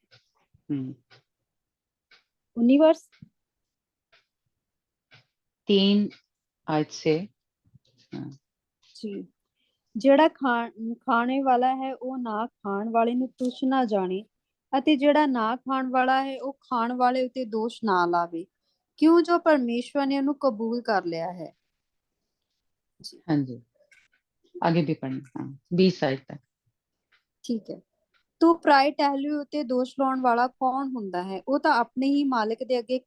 19 वर्ष 3 आयत से ਜੀ ਜਿਹੜਾ ਖਾਣੇ ਵਾਲਾ ਹੈ ਉਹ ਨਾ ਖਾਣ ਵਾਲੇ ਨੂੰ ਤੁਛ ਨਾ ਜਾਣੇ ਅਤੇ ਜਿਹੜਾ ਨਾ ਖਾਣ ਵਾਲਾ ਹੈ ਉਹ ਖਾਣ ਵਾਲੇ ਉਤੇ ਦੋਸ਼ ਨਾ ਲਾਵੇ ਕਿਉਂ ਜੋ ਪਰਮੇਸ਼ਵਰ ਨੇ ਉਹਨੂੰ ਕਬੂਲ ਕਰ ਲਿਆ ਹੈ। ਜੀ हाँ जी, आगे भी पढ़ना। 20 आयत तक। ਠੀਕ ਹੈ। ਤੂੰ ਪਰਾਏ ਟਹਿਲੂ ਉਤੇ ਦੋਸ਼ ਲਾਉਣ ਵਾਲਾ ਕੌਣ ਹੁੰਦਾ ਹੈ? ਉਹ ਤਾਂ ਆਪਣੇ ਹੀ ਮਾਲਕ ਦੇ ਅੱਗੇ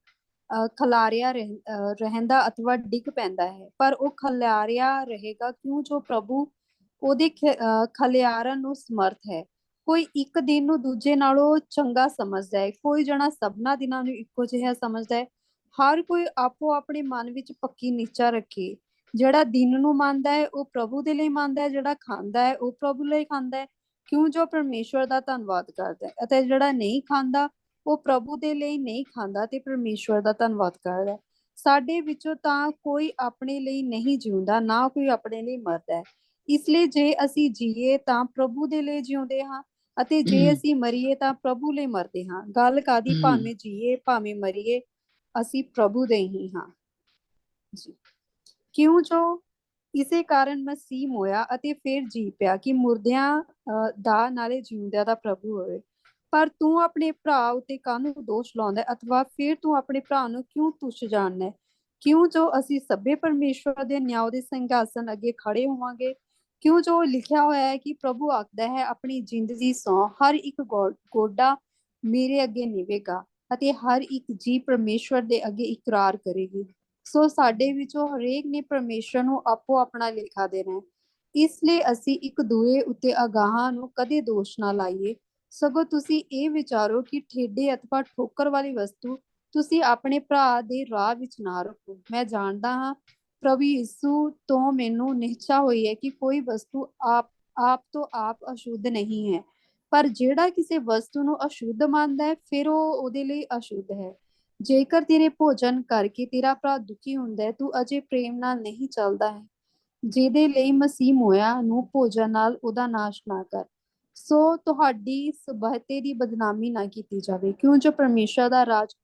ਖਲਾਰਿਆ ਰਹਿੰਦਾ ਅਥਵਾ ਡਿੱਗ ਪੈਂਦਾ ਹੈ, ਪਰ ਉਹ ਖਲਾਰਿਆ ਰਹੇਗਾ ਕਿਉਂ ਜੋ ਪ੍ਰਭੂ ਉਹਦੇ ਖਲਿਆਰਨ ਨੂੰ ਸਮਰਥ ਹੈ। ਕੋਈ ਇੱਕ ਦਿਨ ਨੂੰ ਦੂਜੇ ਨਾਲੋਂ ਚੰਗਾ ਸਮਝਦਾ ਹੈ, ਕੋਈ ਜਣਾ ਸਭਨਾ ਦਿਨਾਂ ਨੂੰ ਇੱਕੋ ਜਿਹਾ ਸਮਝਦਾ ਹੈ। ਹਰ ਕੋਈ ਆਪੋ ਆਪਣੇ ਮਨ ਵਿੱਚ ਪੱਕੀ ਨਿਸ਼ਚਾ ਰੱਖੇ। ਜਿਹੜਾ ਦਿਨ ਨੂੰ ਮੰਨਦਾ ਹੈ ਉਹ ਪ੍ਰਭੂ ਦੇ ਲਈ ਮੰਨਦਾ ਹੈ, ਜਿਹੜਾ ਖਾਂਦਾ ਹੈ ਉਹ ਪ੍ਰਭੂ ਲਈ ਖਾਂਦਾ ਹੈ ਕਿਉਂ ਜੋ ਪਰਮੇਸ਼ਵਰ ਦਾ ਧੰਨਵਾਦ ਕਰਦਾ ਹੈ, ਅਤੇ ਜਿਹੜਾ ਨਹੀਂ ਖਾਂਦਾ ਉਹ ਪ੍ਰਭੂ ਦੇ ਲਈ ਨਹੀਂ ਖਾਂਦਾ ਤੇ ਪਰਮੇਸ਼ਵਰ ਦਾ ਧੰਨਵਾਦ ਕਰਦਾ ਹੈ। ਸਾਡੇ ਵਿੱਚੋਂ ਤਾਂ ਕੋਈ ਆਪਣੇ ਲਈ ਨਹੀਂ ਜਿਉਂਦਾ, ਨਾ ਕੋਈ ਆਪਣੇ ਲਈ ਮਰਦਾ ਹੈ। ਇਸ ਲਈ ਜੇ ਅਸੀਂ ਜੀਏ ਤਾਂ ਪ੍ਰਭੂ ਦੇ ਲਈ ਜਿਉਂਦੇ ਹਾਂ, ਅਤੇ ਜੇ ਅਸੀਂ ਮਰੀਏ ਤਾਂ ਪ੍ਰਭੂ ਲਈ ਮਰਦੇ ਹਾਂ। ਗੱਲ ਕਾਦੀ, ਭਾਵੇਂ ਜੀਏ ਭਾਵੇਂ ਮਰੀਏ ਅਸੀਂ ਪ੍ਰਭੂ ਦੇ ਹੀ ਹਾਂ। ਜੀ ਕਿਉਂ ਜੋ ਇਸੇ ਕਾਰਨ ਮਸੀਹ ਮੋਇਆ ਅਤੇ ਫਿਰ ਜੀ ਪਿਆ ਕਿ ਮੁਰਦਿਆਂ ਦਾ ਨਾਲੇ ਜਿਉਂਦਿਆਂ ਦਾ ਪ੍ਰਭੂ ਹੋਵੇ। ਪਰ ਤੂੰ ਆਪਣੇ ਭਰਾ ਉਤੇ ਕਾਹਨੂੰ ਦੋਸ਼ ਲਾਉਂਦਾ ਅਥਵਾ ਫਿਰ ਤੂੰ ਆਪਣੇ ਭਰਾ ਨੂੰ ਕਿਉਂ ਤੁੱਛ ਜਾਣਦਾ? ਕਿਉਂ ਜੋ ਅਸੀਂ ਸਭੇ ਪਰਮੇਸ਼ਵਰ ਦੇ ਨਿਆਂ ਦੇ ਸਿੰਘਾਸਨ ਅੱਗੇ ਖੜੇ ਹੋਵਾਂਗੇ। ਕਿਉਂ ਜੋ ਲਿਖਿਆ ਹੋਇਆ ਹੈ ਕਿ ਪ੍ਰਭੂ ਆਖਦਾ ਹੈ, ਆਪਣੀ ਜਿੰਦ ਦੀ ਸਹੁੰ ਹਰ ਇੱਕ ਗੋਡਾ ਮੇਰੇ ਅੱਗੇ ਨਿਵੇਗਾ ਅਤੇ ਹਰ ਇੱਕ ਜੀ ਪਰਮੇਸ਼ਵਰ ਦੇ ਅੱਗੇ ਇਕਰਾਰ ਕਰੇਗੀ। ਸੋ ਸਾਡੇ ਵਿੱਚੋਂ ਹਰੇਕ ਨੇ ਪਰਮੇਸ਼ਵਰ ਨੂੰ ਆਪੋ ਆਪਣਾ ਲੇਖਾ ਦੇਣਾ ਹੈ। ਇਸ ਲਈ ਅਸੀਂ ਇੱਕ ਦੂਏ ਉੱਤੇ ਅਗਾਹਾਂ ਨੂੰ ਕਦੇ ਦੋਸ਼ ਨਾ ਲਾਈਏ, ਸਗੋਂ ਤੁਸੀਂ ਇਹ ਵਿਚਾਰੋ ਕਿ ਠੇਡੇ ਅਥਵਾ ਠੋਕਰ ਵਾਲੀ ਵਸਤੂ ਤੁਸੀਂ ਆਪਣੇ ਭਰਾ ਦੇ ਰਾਹ ਵਿੱਚ ਨਾ ਰੱਖੋ। ਮੈਂ ਜਾਣਦਾ ਹਾਂ ਪ੍ਰਭੂ ਯਿਸੂ ਤੋਂ ਮੈਨੂੰ ਨਿਸ਼ਚਾ ਹੋਈ ਹੈ ਕਿ ਕੋਈ ਵਸਤੂ ਆਪ ਤੋਂ ਆਪ ਅਸ਼ੁੱਧ ਨਹੀਂ ਹੈ, ਪਰ ਜਿਹੜਾ ਕਿਸੇ ਵਸਤੂ ਨੂੰ ਅਸ਼ੁੱਧ ਮੰਨਦਾ ਹੈ ਫਿਰ ਉਹ ਉਹਦੇ ਲਈ ਅਸ਼ੁੱਧ ਹੈ। ਜੇਕਰ ਤੇਰੇ ਭੋਜਨ ਕਰਕੇ ਤੇਰਾ ਭਰਾ ਦੁਖੀ ਹੁੰਦਾ ਹੈ, ਤੂੰ ਅਜੇ ਪ੍ਰੇਮ ਨਾਲ ਨਹੀਂ ਚੱਲਦਾ ਹੈ। ਜਿਹਦੇ ਲਈ ਮਸੀਹ ਮੋਇਆ ਨੂੰ ਭੋਜਨ ਨਾਲ ਉਹਦਾ ਨਾਸ਼ ਨਾ ਕਰ, ਸੋ ਤੁਹਾਡੀ ਸਬਹਤੇ ਦੀ ਬਦਨਾਮੀ ਨਾ ਕੀਤੀ ਜਾਵੇ। ਕਿਉਂ ਜੋ ਪਰਮੇਸ਼ਰ ਦਾ ਰਾਜ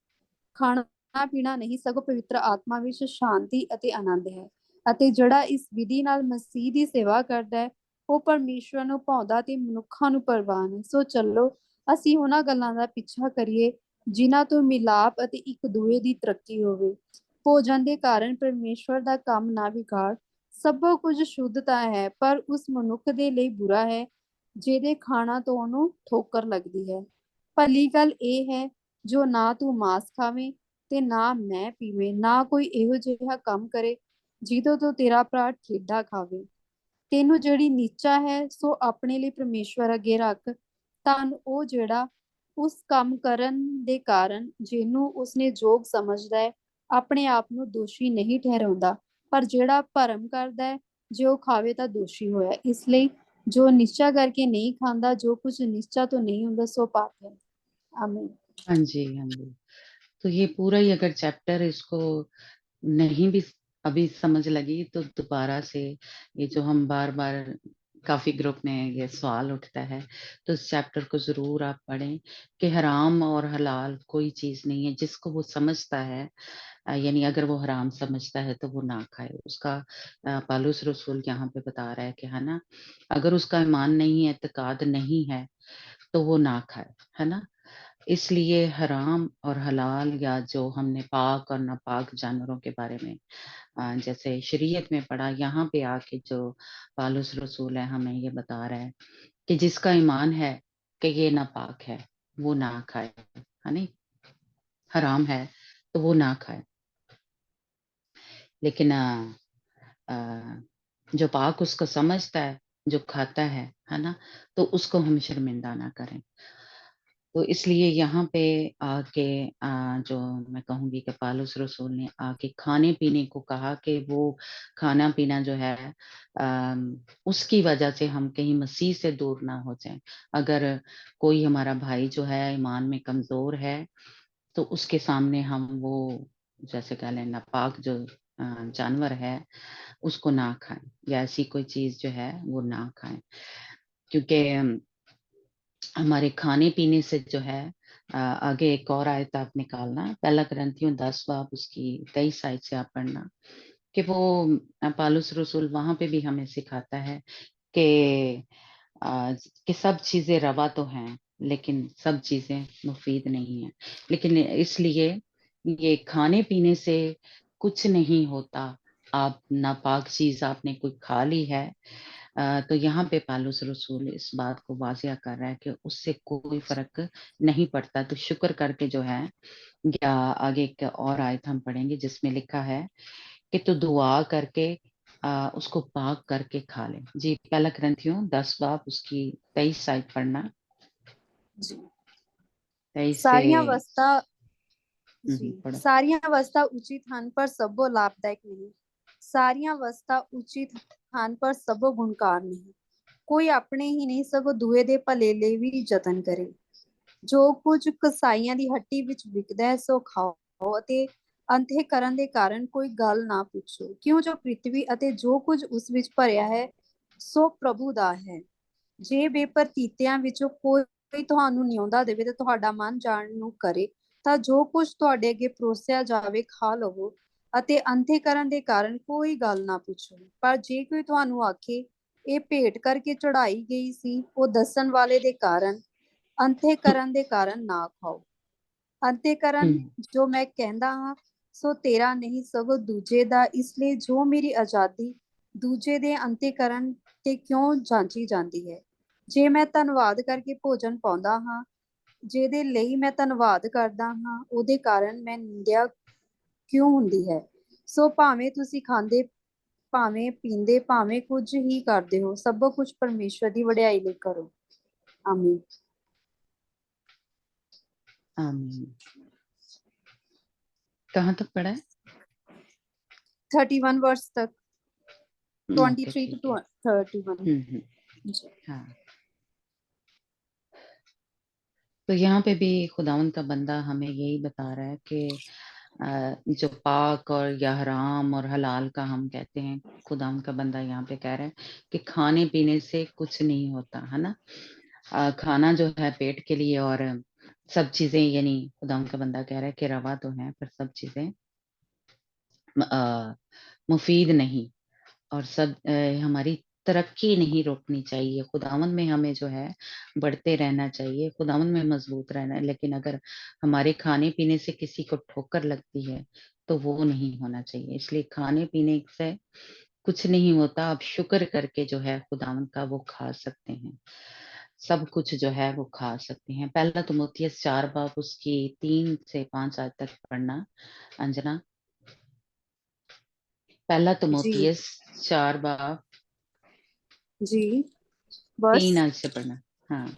ਖਾਣਾ ਪੀਣਾ ਨਹੀਂ, ਸਗੋਂ ਪਵਿੱਤਰ ਆਤਮਾ ਵਿੱਚ ਸ਼ਾਂਤੀ ਅਤੇ ਆਨੰਦ ਹੈ। ਅਤੇ ਜਿਹੜਾ ਇਸ ਵਿਧੀ ਨਾਲ ਮਸੀਹ ਦੀ ਸੇਵਾ ਕਰਦਾ ਹੈ ਉਹ ਪਰਮੇਸ਼ਵਰ ਨੂੰ ਭਾਉਂਦਾ ਤੇ ਮਨੁੱਖਾਂ ਨੂੰ ਪ੍ਰਵਾਨ ਹੈ। ਸੋ ਚੱਲੋ ਅਸੀਂ ਉਹਨਾਂ ਗੱਲਾਂ ਦਾ ਪਿੱਛਾ ਕਰੀਏ ਜਿਨ੍ਹਾਂ ਤੋਂ ਮਿਲਾਪ ਅਤੇ ਇੱਕ ਦੂਏ ਦੀ ਤਰੱਕੀ ਹੋਵੇ। ਭੋਜਨ ਦੇ ਕਾਰਨ ਪਰਮੇਸ਼ਵਰ ਦਾ ਕੰਮ ਨਾ ਵਿਗਾੜ। ਸਭ ਕੁਝ ਸ਼ੁੱਧ ਤਾਂ ਹੈ, ਪਰ ਉਸ ਮਨੁੱਖ ਦੇ ਲਈ ਬੁਰਾ ਹੈ ਜਿਹਦੇ ਖਾਣਾ ਤੋਂ ਉਹਨੂੰ ਠੋਕਰ ਲੱਗਦੀ ਹੈ। ਭਲੀ ਗੱਲ ਇਹ ਹੈ ਜੋ ਨਾ ਤੂੰ ਮਾਸ ਖਾਵੇਂ ਤੇ ਨਾ ਮੈਂ ਪੀਵੇਂ, ਨਾ ਕੋਈ ਇਹੋ ਜਿਹਾ ਕੰਮ ਕਰੇ ਜਿਹਦੇ ਤੋਂ ਤੇਰਾ ਭਰਾ ਠੇਡਾ ਖਾਵੇ। ਤੈਨੂੰ ਜਿਹੜੀ ਨੀਚਾ ਹੈ ਸੋ ਆਪਣੇ ਲਈ ਪਰਮੇਸ਼ਵਰ ਅੱਗੇ ਰੱਖ। ਧੰਨ ਉਹ ਜਿਹੜਾ ਉਸ ਕੰਮ ਕਰਨ ਦੇ ਕਾਰਨ ਜਿਹਨੂੰ ਉਸਨੇ ਯੋਗ ਸਮਝਦਾ ਹੈ ਆਪਣੇ ਆਪ ਨੂੰ ਦੋਸ਼ੀ ਨਹੀਂ ਠਹਿਰਾਉਂਦਾ, ਪਰ ਜਿਹੜਾ ਭਰਮ ਕਰਦਾ ਹੈ ਜੇ ਉਹ ਖਾਵੇ ਤਾਂ ਦੋਸ਼ੀ ਹੋਇਆ। ਇਸ ਲਈ ਜੋ ਨਿਸ਼ਚਾ ਕਰਕੇ नहीं खांदा, जो कुछ निश्चा तो नहीं होता सो पाप है। आमीन। हाँ जी, हाँ जी। तो ये पूरा ही अगर चैप्टर इसको नहीं भी अभी समझ लगी तो दोबारा से ये जो हम बार बार काफी ग्रुप में ये सवाल उठता है, तो इस चैप्टर को जरूर आप पढ़ें कि हराम और हलाल कोई चीज नहीं है। जिसको वो समझता है, यानी अगर वो हराम समझता है तो वो ना खाए। उसका पालूस रसूल यहाँ पे बता रहा है कि है ना, अगर उसका ईमान नहीं है, एतकाद नहीं है, तो वो ना खाए, है ना। इसलिए हराम और हलाल या जो हमने पाक और नापाक जानवरों के बारे में जैसे शरीयत में पढ़ा, यहाँ पे आके जो पालूस रसूल है हमें ये बता रहा है कि जिसका ईमान है कि ये नापाक है वो ना खाए, है नहीं, हराम है तो वो ना खाए। लेकिन जो पाक उसको समझता है, जो खाता है ना, तो उसको हम शर्मिंदा ना करें। تو اس لیے यहाँ पे आके जो मैं कहूँगी कि पालुस रसूल ने आके खाने पीने को कहा कि वो खाना पीना जो है उसकी वजह से हम कहीं मसीह से दूर ना हो जाएं। अगर कोई हमारा भाई जो है ईमान में कमजोर है तो उसके सामने हम वो जैसे कह लें नापाक जो जानवर है उसको ना खाएं या ऐसी कोई चीज जो है वो ना खाएं, क्योंकि हमारे खाने पीने से जो है आगे एक और आयत आप निकालना, पहला करंथियों 10 बाब उसकी 23 आयत से आप पढ़ना कि वो पालुस रसूल वहां पे भी हमें सिखाता है कि कि सब चीजें रवा तो हैं लेकिन सब चीजें मुफीद नहीं है, लेकिन इसलिए ये खाने पीने से कुछ नहीं होता। आप नापाक चीज आपने कोई खा ली है तो यहाँ पे पालुस रसूल इस बात को वाजिया कर रहा है कि उससे कोई फर्क नहीं पड़ता। तो शुक्र करके जो है, या आगे एक और आयत हम पढ़ेंगे जिसमें लिखा है कि तो दुआ करके उसको पाक करके खा ले। जी, पहला ग्रंथियों 10 बाब उसकी 23 आयत पढ़ना, जी 23 से। ਸਾਰੀਆਂ ਅਵਸਥਾ ਜੀ पढ़ो। ਸਾਰੀਆਂ ਅਵਸਥਾ ਉਚਿਤ ਹਨ ਪਰ ਸਭੋ ਲਾਭਦਾਇਕ ਨਹੀਂ। ਸਾਰੀਆਂ ਅਵਸਥਾ ਉਚਿਤ ਹਨ ਪਰ ਸਭੋ ਗੁਣਕਾਰ ਨਹੀਂ। ਕੋਈ ਆਪਣੇ ਹੀ ਨਹੀਂ ਸਗੋਂ ਦੂਏ ਦੇ ਭਲੇ ਲਈ ਵੀ ਯਤਨ ਕਰੇ। ਜੋ ਕੁਝ ਕਸਾਈਆਂ ਦੀ ਹੱਟੀ ਵਿੱਚ ਵਿਕਦਾ ਹੈ ਸੋ ਖਾਓ ਅਤੇ ਅੰਤੇ ਕਰਨ ਦੇ ਕਾਰਨ ਕੋਈ ਗੱਲ ਨਾ ਪੁੱਛੋ, ਕਿਉਂ ਜੋ ਪ੍ਰਿਥਵੀ ਅਤੇ ਜੋ ਕੁਝ ਉਸ ਵਿੱਚ ਭਰਿਆ ਹੈ ਸੋ ਪ੍ਰਭੂ ਦਾ ਹੈ। ਜੇ ਬੇਪਰਤੀਤਿਆਂ ਵਿੱਚੋਂ ਕੋਈ ਤੁਹਾਨੂੰ ਨਿਉਂਦਾ ਦੇਵੇ ਤੇ ਤੁਹਾਡਾ ਮਨ ਜਾਣ ਨੂੰ ਕਰੇ ਤਾਂ ਜੋ ਕੁਝ ਤੁਹਾਡੇ ਅੱਗੇ ਪਰੋਸਿਆ ਜਾਵੇ ਖਾ ਲਵੋ ਅਤੇ ਅੰਤੇ ਕਰਨ ਦੇ ਕਾਰਨ ਕੋਈ ਗੱਲ ਨਾ ਪੁੱਛੋ। ਪਰ ਜੇ ਕੋਈ ਤੁਹਾਨੂੰ ਆਖੇ ਇਹ ਭੇਟ ਕਰਕੇ ਚੜਾਈ ਗਈ ਸੀ, ਉਹ ਦੱਸਣ ਵਾਲੇ ਦੇ ਕਾਰਨ ਅੰਤੇ ਕਰਨ ਦੇ ਕਾਰਨ ਨਾ ਖਾਓ। ਅੰਤੇ ਕਰਨ ਜੋ ਮੈਂ ਕਹਿੰਦਾ ਹਾਂ ਸੋ ਤੇਰਾ ਨਹੀਂ ਸਗੋਂ ਦੂਜੇ ਦਾ, ਇਸ ਲਈ ਜੋ ਮੇਰੀ ਆਜ਼ਾਦੀ ਦੂਜੇ ਦੇ ਅੰਤੇ ਕਰਨ ਤੇ ਕਿਉਂ ਜਾਂਚੀ ਜਾਂਦੀ ਹੈ। ਜੇ ਮੈਂ ਧੰਨਵਾਦ ਕਰਕੇ ਭੋਜਨ ਪਾਉਂਦਾ ਹਾਂ, ਜਿਹਦੇ ਲਈ ਮੈਂ ਧੰਨਵਾਦ ਕਰਦਾ ਹਾਂ ਉਹਦੇ ਕਾਰਨ ਮੈਂ ਨਿੰਦਿਆ ਕਿਉਂ ਹੁੰਦੀ ਹੈ। ਸੋ ਭਾਵੇਂ ਤੁਸੀਂ ਖਾਂਦੇ, ਭਾਵੇਂ ਪੀਂਦੇ, ਭਾਵੇਂ ਕੁਝ ਹੀ ਕਰਦੇ ਹੋ, ਸਭ ਕੁਝ ਪਰਮੇਸ਼ਵਰ ਦੀ ਵਡਿਆਈ ਲਈ ਕਰੋ। ਆਮੀਨ। आमीन। कहाँ तक पढ़ा है? 31 वर्ष तक, ओके, 23 ठीक to है। 31। हाँ, तो यहाँ पे भी खुदावन का बंदा हमें यही बता रहा है कि जो पाक और या हराम और हलाल का हम कहते हैं, खुदावन का बंदा यहाँ पे कह रहा है कि खाने पीने से कुछ नहीं होता है ना। खाना जो है पेट के लिए, और सब चीजें, यानी खुदावन का बंदा कह रहा है कि रवा तो है पर सब चीजें मुफीद नहीं, और सब हमारी तरक्की नहीं रोकनी चाहिए। खुदावन में हमें जो है बढ़ते रहना चाहिए, खुदावन में मजबूत रहना है। लेकिन अगर हमारे खाने पीने से किसी को ठोकर लगती है तो वो नहीं होना चाहिए। इसलिए खाने पीने से कुछ नहीं होता, आप शुक्र करके जो है खुदावन का वो खा सकते हैं, सब कुछ जो है वो खा सकते हैं। पहला तिमुथियुस 4 बाब उसकी 3 से 5 आयत तक पढ़ना अंजना। पहला जी तिमुथियुस 4 बाब जी 3 बस आयत से पढ़ना। हाँ।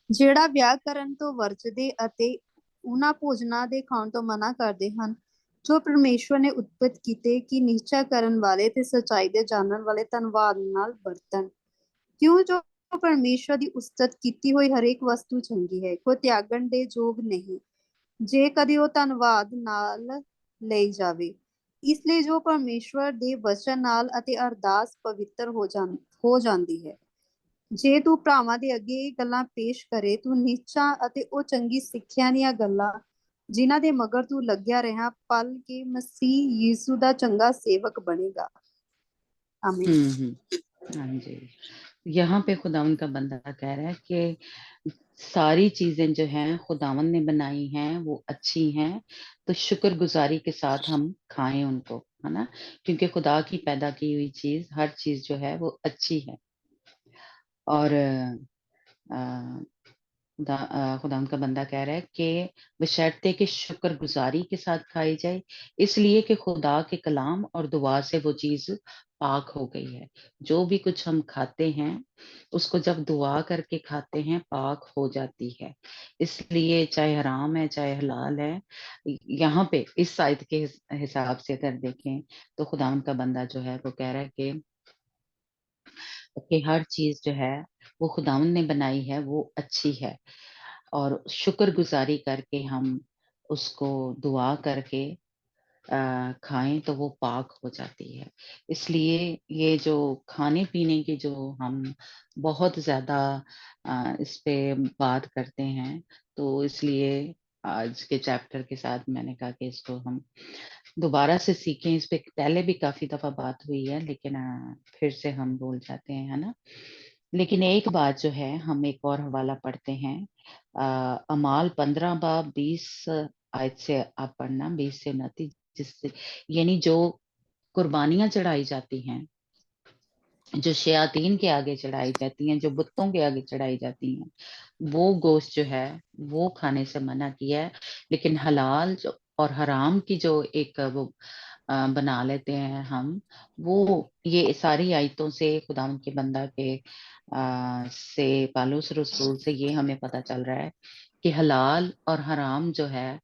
ਜਿਹੜਾ ਵਿਆਹ ਕਰਨ ਤੋਂ ਵਰਜਦੇ ਅਤੇ ਉਹਨਾਂ ਭੋਜਨਾਂ ਦੇ ਖਾਣ ਤੋਂ ਮਨਾ ਕਰਦੇ ਹਨ ਜੋ ਪਰਮੇਸ਼ਵਰ ਨੇ ਉਤਪਤ ਕੀਤੇ ਕਿ ਨਿਸ਼ਚਾ ਕਰਨ ਵਾਲੇ ਤੇ ਸੱਚਾਈ ਦੇ ਜਾਣਨ ਵਾਲੇ ਧੰਨਵਾਦ ਨਾਲ ਵਰਤਣ। ਕਿਉਂ ਜੋ ਪਰਮੇਸ਼ਵਰ ਦੀ ਉਸਤਤ ਕੀਤੀ ਹੋਈ ਹਰੇਕ ਵਸਤੂ ਚੰਗੀ ਹੈ, ਕੋਈ ਤਿਆਗਣ ਦੇ ਯੋਗ ਨਹੀਂ ਜੇ ਕਦੇ ਉਹ ਧੰਨਵਾਦ ਨਾਲ ਲਈ ਜਾਵੇ। ਇਸ ਲਈ ਜੋ ਪਰਮੇਸ਼ਵਰ ਦੇ ਵਚਨ ਨਾਲ ਅਤੇ ਅਰਦਾਸ ਪਵਿੱਤਰ ਹੋ ਜਾਂਦੀ ਹੈ। ਜੇ ਤੂੰ ਭਰਾਵਾਂ ਦੇ ਅੱਗੇ ਇਹ ਗੱਲਾਂ ਪੇਸ਼ ਕਰੇ, ਤੂੰ ਨੀਚਾ ਅਤੇ ਉਹ ਚੰਗੀ ਸਿੱਖਿਆ ਦੀਆਂ ਗੱਲਾਂ ਜਿਨ੍ਹਾਂ ਦੇ ਮਗਰ ਤੂੰ ਲੱਗਿਆ ਰਿਹਾ ਪਲ ਕੇ ਮਸੀਹ ਯੀਸੂ ਦਾ ਚੰਗਾ ਸੇਵਕ ਬਣੇਗਾ। आमीन। हाँ जी, यहाँ पे खुदावन का बंदा कह रहा है कि सारी चीजें जो हैं खुदावन ने बनाई हैं वो अच्छी हैं, तो शुक्रगुजारी के साथ हम खाएं उनको, है ना, क्योंकि खुदा की पैदा की हुई चीज, हर चीज जो है वो अच्छी है। और खुदावंद का बंदा कह रहा है कि बशर्ते कि शुक्रगुजारी के साथ खाई जाए, इसलिए कि खुदा के कलाम और दुआ से वो चीज़ पाक हो गई है। जो भी कुछ हम खाते हैं, उसको जब दुआ करके खाते हैं, पाक हो जाती है। इसलिए चाहे हराम है, चाहे हलाल है, यहाँ पे इस आयत के हिसाब से अगर देखें, तो खुदावंद का बंदा जो है वो कह रहा है कि हर चीज़ जो है, वो खुदावंद ने बनाई है, वो अच्छी है। और शुक्रगुज़ारी करके हम उसको दुआ करके खाएँ तो वो पाक हो जाती है। इसलिए ये जो खाने-पीने की जो हम बहुत ज़्यादा इस पे बात करते हैं, तो इसलिए आज के चैप्टर के साथ मैंने कहा कि इसको हम दोबारा से सीखें। इस पे पहले भी काफ़ी दफ़ा बात हुई है, लेकिन फिर से हम भूल जाते हैं, है ना? लेकिन एक बात जो है, हम एक और हवाला पढ़ते हैं। अमाल 15 बाब 20 आयत से आप पढ़ना, 20 से 29, जिससे यानी जो कुर्बानियाँ चढ़ाई जाती हैं, जो शयातीन के आगे चढ़ाई जाती हैं, जो बुतों के आगे चढ़ाई जाती हैं, वो गोश्त जो है, वो खाने से मना किया है। लेकिन हलाल जो और हराम की जो एक वो बना लेते हैं हम, वो ये सारी आयतों से खुदावंद के बंदा के से पालूस रसूल से ये हमें पता चल रहा है कि हलाल और हराम जो है,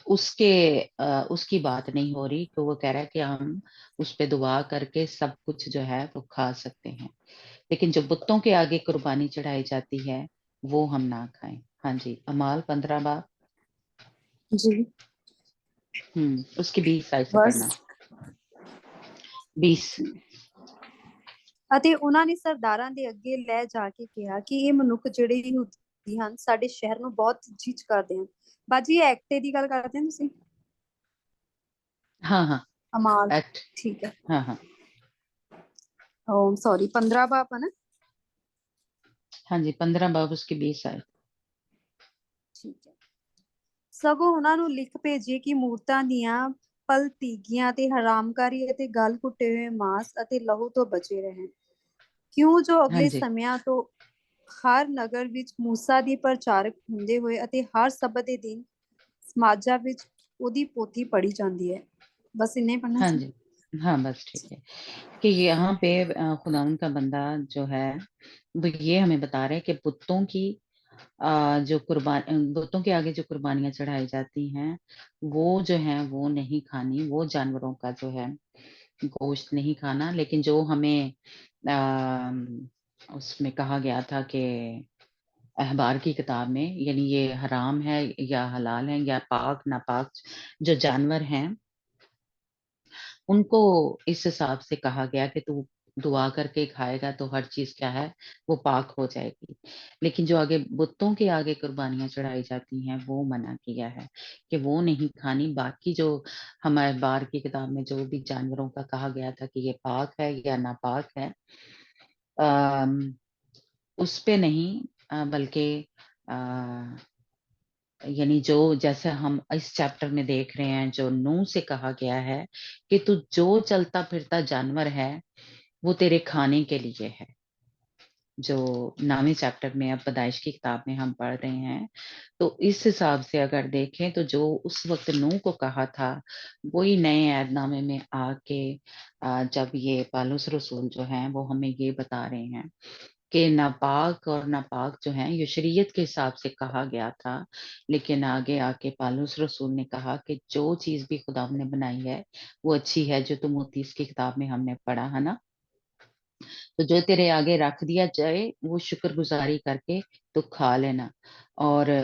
उसकी बात नहीं हो रही, तो वो कह रहा है कि हम उस पे दुआ करके सब कुछ जो है वो खा सकते हैं। लेकिन जो बुतों के आगे कुर्बानी चढ़ाई जाती है, वो हम ना खाएं। हाँ जी, अमाल 15 बाब जी, उसकी 20 आयत से बस। पढ़ना। 20। ਅਤੇ ਉਹਨਾਂ ਨੇ ਸਰਦਾਰਾਂ ਦੇ ਅੱਗੇ ਲੈ ਜਾ ਕੇ ਕਿਹਾ ਕਿ ਇਹ ਮਨੁੱਖ ਜਿਹੜੇ ਯਹੂਦੀ ਹਨ ਸਾਡੇ ਸ਼ਹਿਰ ਨੂੰ ਬਹੁਤ ਚੀਜ਼ ਕਰਦੇ ਹਨ। ਬਾਜੀ ਇਹ ਐਕਟੇ ਦੀ ਗੱਲ ਕਰਦੇ ਹੋ ਤੁਸੀਂ? हाँ, हाँ, ਅਮਾਲ, एक्ट। ਠੀਕ ਹੈ। हाँ, हाँ, सॉरी 15 बाप है ना? हाँ जी, 15 बाब उसकी 20 आयत। ਠੀਕ ਹੈ। ਸਗੋਂ ਉਹਨਾਂ ਨੂੰ ਲਿਖ ਭੇਜੇ ਕਿ ਮੂਰਤਾਂ ਦੀਆਂ ਪਲਤੀਗੀਆਂ ਤੇ ਹਰਾਮਕਾਰੀ ਅਤੇ ਗਲ ਘੁੱਟੇ ਹੋਏ ਮਾंस ਅਤੇ ਲਹੂ ਤੋਂ ਬਚੇ ਰਹਿਣ। ਕਿਉਂ ਜੋ हाँ ਅਗਲੇ जी, ਸਮਿਆਂ ਤੋਂ ਹਰ ਨਗਰ ਵਿੱਚ ਮੂਸਾ ਦੀ ਪ੍ਰਚਾਰਕ ਹੁੰਦੇ ਹੋਏ ਅਤੇ ਹਰ ਸਬਤ ਦੇ ਦਿਨ ਸਮਾਜਾਂ ਵਿੱਚ ਉਹਦੀ ਪੋਥੀ ਪੜ੍ਹੀ ਜਾਂਦੀ ਹੈ। बस इन्हें ही पढ़ना हाँ था। जी, हाँ, बस ठीक है। कि यहाँ पे खुदावंद का बंदा जो है, वो ये हमें बता रहा है कि बुतों के आगे जो कुर्बानियाँ चढ़ाई जाती हैं, वो जो हैं वो नहीं खानी, वो जानवरों का जो है गोश्त नहीं खाना। लेकिन जो हमें उसमें कहा गया था कि अहबार की किताब में, यानी ये हराम है या हलाल है या पाक नापाक जो जानवर हैं, उनको इस हिसाब से कहा गया कि तू दुआ करके खाएगा तो हर चीज़ क्या है, वो पाक हो जाएगी। लेकिन जो आगे बुतों के आगे कुर्बानियाँ चढ़ाई जाती हैं, वो मना किया है कि वो नहीं खानी। बाकी जो हमारे बार की किताब में जो भी जानवरों का कहा गया था कि ये पाक है या नापाक है, अम, उस पे नहीं, बल्कि अ, यानी जो जैसे हम इस चैप्टर में देख रहे हैं, जो नूह से कहा गया है कि तू जो चलता फिरता जानवर है, वो तेरे खाने के लिए है। जो 9वें चैप्टर में अब पैदाइश की किताब में हम पढ़ रहे हैं, तो इस हिसाब से अगर देखें तो जो उस वक़्त नूह को कहा था, वही नए ऐहदनामे में आके जब ये पौलुस रसूल जो हैं, वो हमें ये बता रहे हैं कि नापाक और नापाक जो हैं, ये शरीयत के हिसाब से कहा गया था। लेकिन आगे आके पौलुस रसूल ने कहा कि जो चीज़ भी खुदा ने बनाई है, वो अच्छी है, जो तीमुथियुस की किताब में हमने पढ़ा, है ना? तो जो तेरे आगे रख दिया जाए, वो शुक्रगुज़ारी करके तू खा लेना, और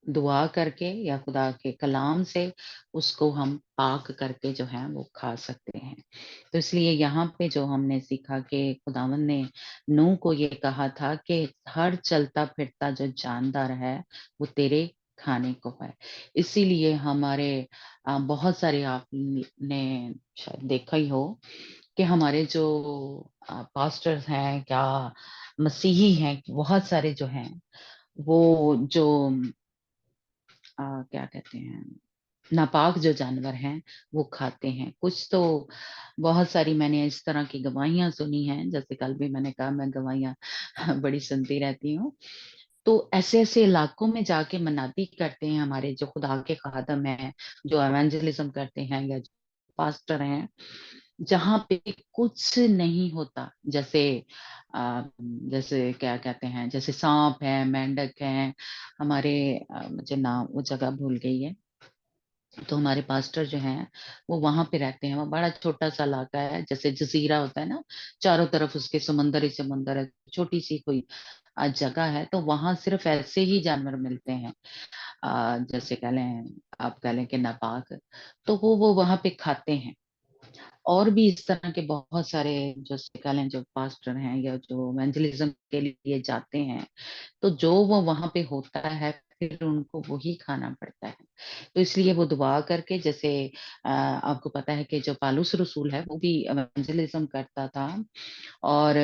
दुआ करके या खुदा के कलाम से उसको हम पाक करके जो है वो खा सकते हैं। तो इसलिए यहाँ पे जो हमने सीखा कि खुदावंद ने नूह को ये कहा था कि हर चलता-फिरता जो जानदार है, वो तेरे खाने को है। इसीलिए हमारे बहुत सारे आपने शायद देखा ही हो कि हमारे जो पास्टर्स हैं, क्या मसीही हैं, बहुत सारे जो हैं, वो जो क्या कहते हैं, नापाक जो जानवर हैं, वो खाते हैं। कुछ तो बहुत सारी मैंने इस तरह की गवाहियाँ सुनी हैं, जैसे कल भी मैंने कहा मैं गवाहियाँ बड़ी सुनती रहती हूँ। तो ऐसे ऐसे इलाकों में जाके मनादी करते हैं हमारे जो खुदा के खादम हैं, जो एवेंजलिज्म करते हैं, या जो पास्टर हैं, जहाँ पे कुछ नहीं होता। जैसे जैसे क्या कहते हैं, जैसे सांप है, मेंढक है, हमारे मुझे नाम वो जगह भूल गई है। तो हमारे पास्टर जो हैं वो वहां पे रहते हैं। वो बड़ा छोटा सा इलाका है, जैसे जजीरा होता है ना, चारों तरफ उसके समंदर ही समंदर है, छोटी सी कोई जगह है। तो वहां सिर्फ ऐसे ही जानवर मिलते हैं, जैसे कह लें, आप कह लें कि नापाक। तो वो वहां पे खाते हैं। और भी इस तरह के बहुत सारे जो कह लें जो पास्टर हैं या जो एवेंजलिज्म के लिए जाते हैं, तो जो वो वहां पे होता है फिर उनको वही खाना पड़ता है। तो इसलिए वो दुआ करके, जैसे आपको पता है कि जो पालूस रसूल है वो भी एवेंजलिज्म करता था, और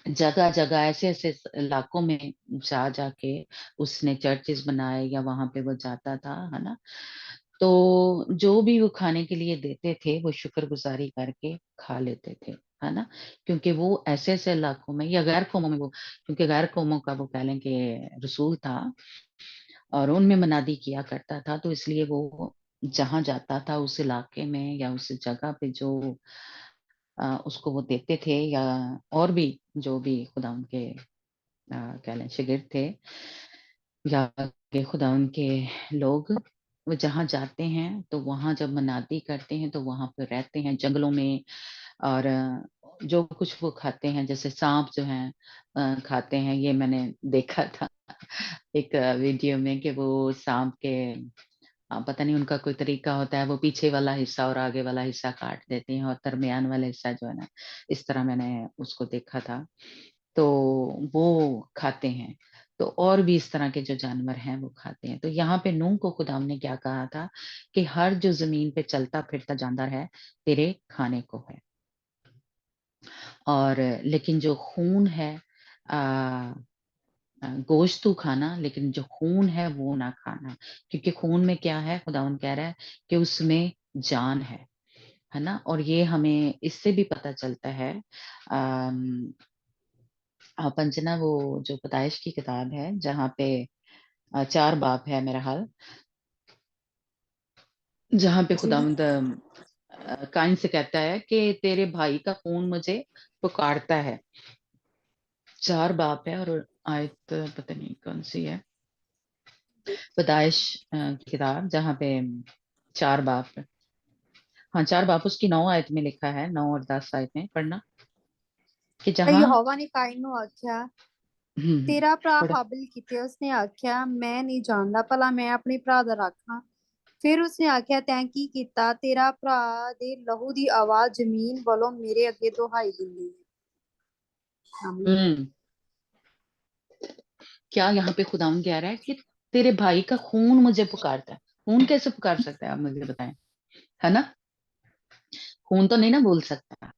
जगह जगह ऐसे ऐसे इलाकों में जा जाके उसने चर्चेस बनाए, या वहां पे वो जाता था, है ना। तो जो भी वो खाने के लिए देते थे वो शुक्रगुजारी करके खा लेते थे, है ना। क्योंकि वो ऐसे ऐसे इलाकों में या गैर कौमों में वो, क्योंकि गैर कौमों का वो कह लें कि रसूल था और उनमें मनादी किया करता था, तो इसलिए वो जहां जाता था उस इलाके में या उस जगह पे जो उसको वो देते थे, या और भी जो भी खुदा उनके कह लें शागिर्द थे, या के खुदा उनके लोग, वो जहाँ जाते हैं तो वहां जब मनादी करते हैं तो वहां पर रहते हैं जंगलों में। और जो कुछ वो खाते हैं, जैसे सांप जो है खाते हैं, ये मैंने देखा था एक वीडियो में कि वो सांप के पता नहीं उनका कोई तरीका होता है, वो पीछे वाला हिस्सा और आगे वाला हिस्सा काट देते हैं, और दरमियान वाला हिस्सा जो है ना, इस तरह मैंने उसको देखा था। तो वो खाते हैं। तो और भी इस तरह के जो जानवर हैं वो खाते हैं। तो यहाँ पे नूह को खुदा ने क्या कहा था कि हर जो जमीन पे चलता फिरता जानवर है तेरे खाने को है। और लेकिन जो खून है, आ, गोश्त तू खाना, लेकिन जो खून है वो ना खाना, क्योंकि खून में क्या है, खुदावन कह रहा है कि उसमें जान है ना। और ये हमें इससे भी पता चलता है, पंजना वो जो पैदाइश की किताब है जहाँ पे 4 बाप है मेरा हाल, जहाँ पे जी। खुदावंद काइन से कहता है कि तेरे भाई का खून मुझे पुकारता है। 4 बाप है, और आयत पता नहीं कौन सी है, पैदाइश की किताब जहाँ पे 4 बाप, हाँ 4 बाप, उसकी 9 आयत में लिखा है, 9 और 10 आयत में पढ़ना, कि जहाँ यहोवा ने काइन ਨੂੰ ਆਖਿਆ ਤੇਰਾ ਭਰਾ पढ़। ਹਾਬਿਲ ਕਿਤੇ ਉਸਨੇ ਆਖਿਆ ਮੈਂ ਨਹੀਂ ਜਾਣਦਾ ਭਲਾ ਮੈਂ ਆਪਣੇ ਭਰਾ ਦਾ ਰਾਖਾਂ ਫਿਰ ਉਸਨੇ ਆਖਿਆ ਤੈਂ ਕੀ ਕੀਤਾ ਤੇਰਾ ਭਰਾ ਦੇ ਲਹੂ ਦੀ ਆਵਾਜ਼ ਜ਼ਮੀਨ ਵੱਲੋਂ ਮੇਰੇ ਅੱਗੇ ਦੁਹਾਈ ਦਿੰਦੀ ਹੈ ਆਮੀਨ। हम्म क्या यहाँ पे खुदावन कह रहा है कि तेरे भाई का खून मुझे पुकारता है। खून कैसे पुकार सकता है, आप मुझे बताएं, है ना। खून तो नहीं ना बोल सकता।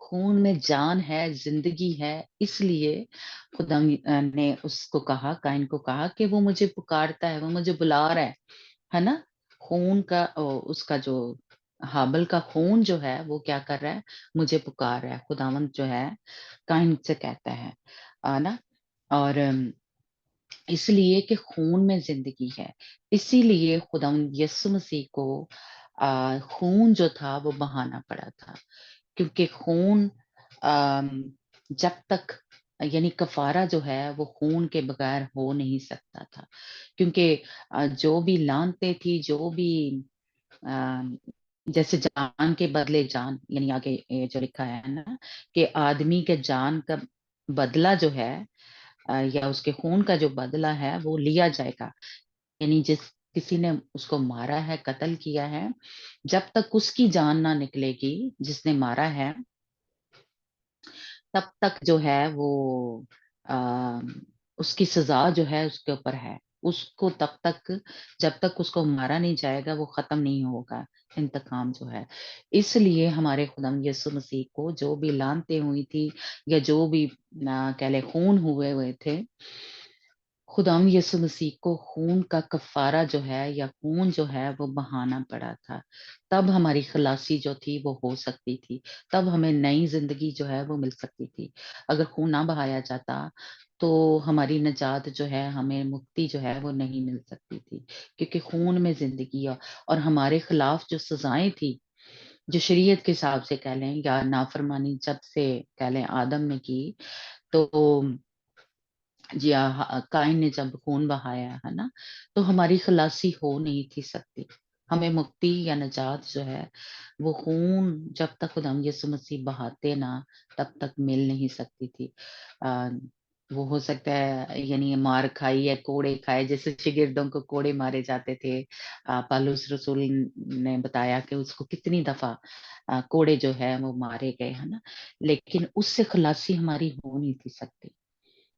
खून में जान है, जिंदगी है, इसलिए खुदा ने उसको कहा, काइन को कहा कि वो मुझे पुकारता है, वो मुझे बुला रहा है ना। खून का उसका जो हाबल का खून जो है वो क्या कर रहा है, मुझे पुकार रहा है, खुदावंत जो है काइन से कहता है ना। और इसलिए कि खून में जिंदगी है, इसीलिए खुदावंत यीशु मसीह को खून जो था वो बहाना पड़ा था। क्योंकि खून अम, जब तक, यानी कफारा जो है वो खून के बगैर हो नहीं सकता था। क्योंकि जो भी लानते थी, जो भी अ, जैसे जान के बदले जान, यानी आगे ये जो लिखा है ना कि आदमी के जान का बदला जो है, या उसके खून का जो बदला है वो लिया जाएगा। यानी जिस किसी ने उसको मारा है, कत्ल किया है, जब तक उसकी जान ना निकलेगी जिसने मारा है, तब तक जो है वो आ, उसकी सजा जो है उसके ऊपर है। उसको तब तक, जब तक उसको मारा नहीं जाएगा वो खत्म नहीं होगा इंतकाम जो है। इसलिए हमारे खुदाम यीशु मसीह को जो भी लानते हुई थी, या जो भी कह ले खून हुए हुए थे, खुदाम यीशु मसीह को खून का कफारा जो है या खून जो है वो बहाना पड़ा था, तब हमारी खलासी जो थी वो हो सकती थी, तब हमें नई जिंदगी जो है वो मिल सकती थी। अगर खून ना बहाया जाता तो हमारी निजात जो है, हमें मुक्ति जो है वो नहीं मिल सकती थी, क्योंकि खून में जिंदगी है। और हमारे खिलाफ जो सजाएं थी, जो शरीयत के हिसाब से कह लें या नाफरमानी जब से कह लें आदम ने की, तो जी काइन ने जब खून बहाया है ना, तो हमारी खलासी हो नहीं थी सकती। हमें मुक्ति या निजात जो है वो खून जब तक खुदा यीशु मसीह बहाते ना, तब तक मिल नहीं सकती थी। आ, वो हो सकता है यानी मार खाई या कोड़े खाए, जैसे शिगिर्दों को कोड़े मारे जाते थे। पालूस रसूल ने बताया कि उसको कितनी दफा कोड़े जो है वो मारे गए है ना, लेकिन उससे खलासी हमारी हो नहीं थी सकती।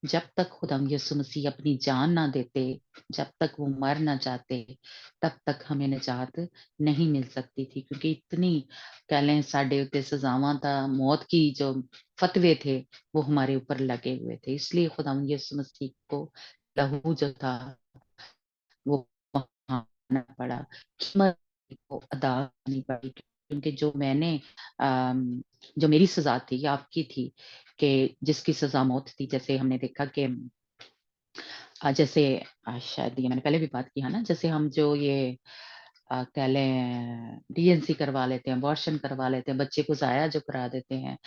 जब तक खुदा यीशु मसीह अपनी जान ना देते, जब तक वो मर ना जाते, तब तक हमें निजात नहीं मिल सकती थी, क्योंकि इतनी कह लें साडे उत्ते सजावां था, मौत की जो फतवे थे वो हमारे ऊपर लगे हुए थे। इसलिए खुदा यीशु मसीह को लहू जो था वो बहाना पड़ा, कीमत को अदा करनी पड़ी, क्योंकि जो मैंने जो मेरी सजा थी या आपकी थी, कि जिसकी सजा मौत थी, जैसे हमने देखा कि जैसे शायद ये मैंने पहले भी बात की है ना, जैसे हम जो ये कह लें डीएनसी करवा लेते हैं, अबॉर्शन करवा लेते हैं, बच्चे को जाया जो करा देते हैं,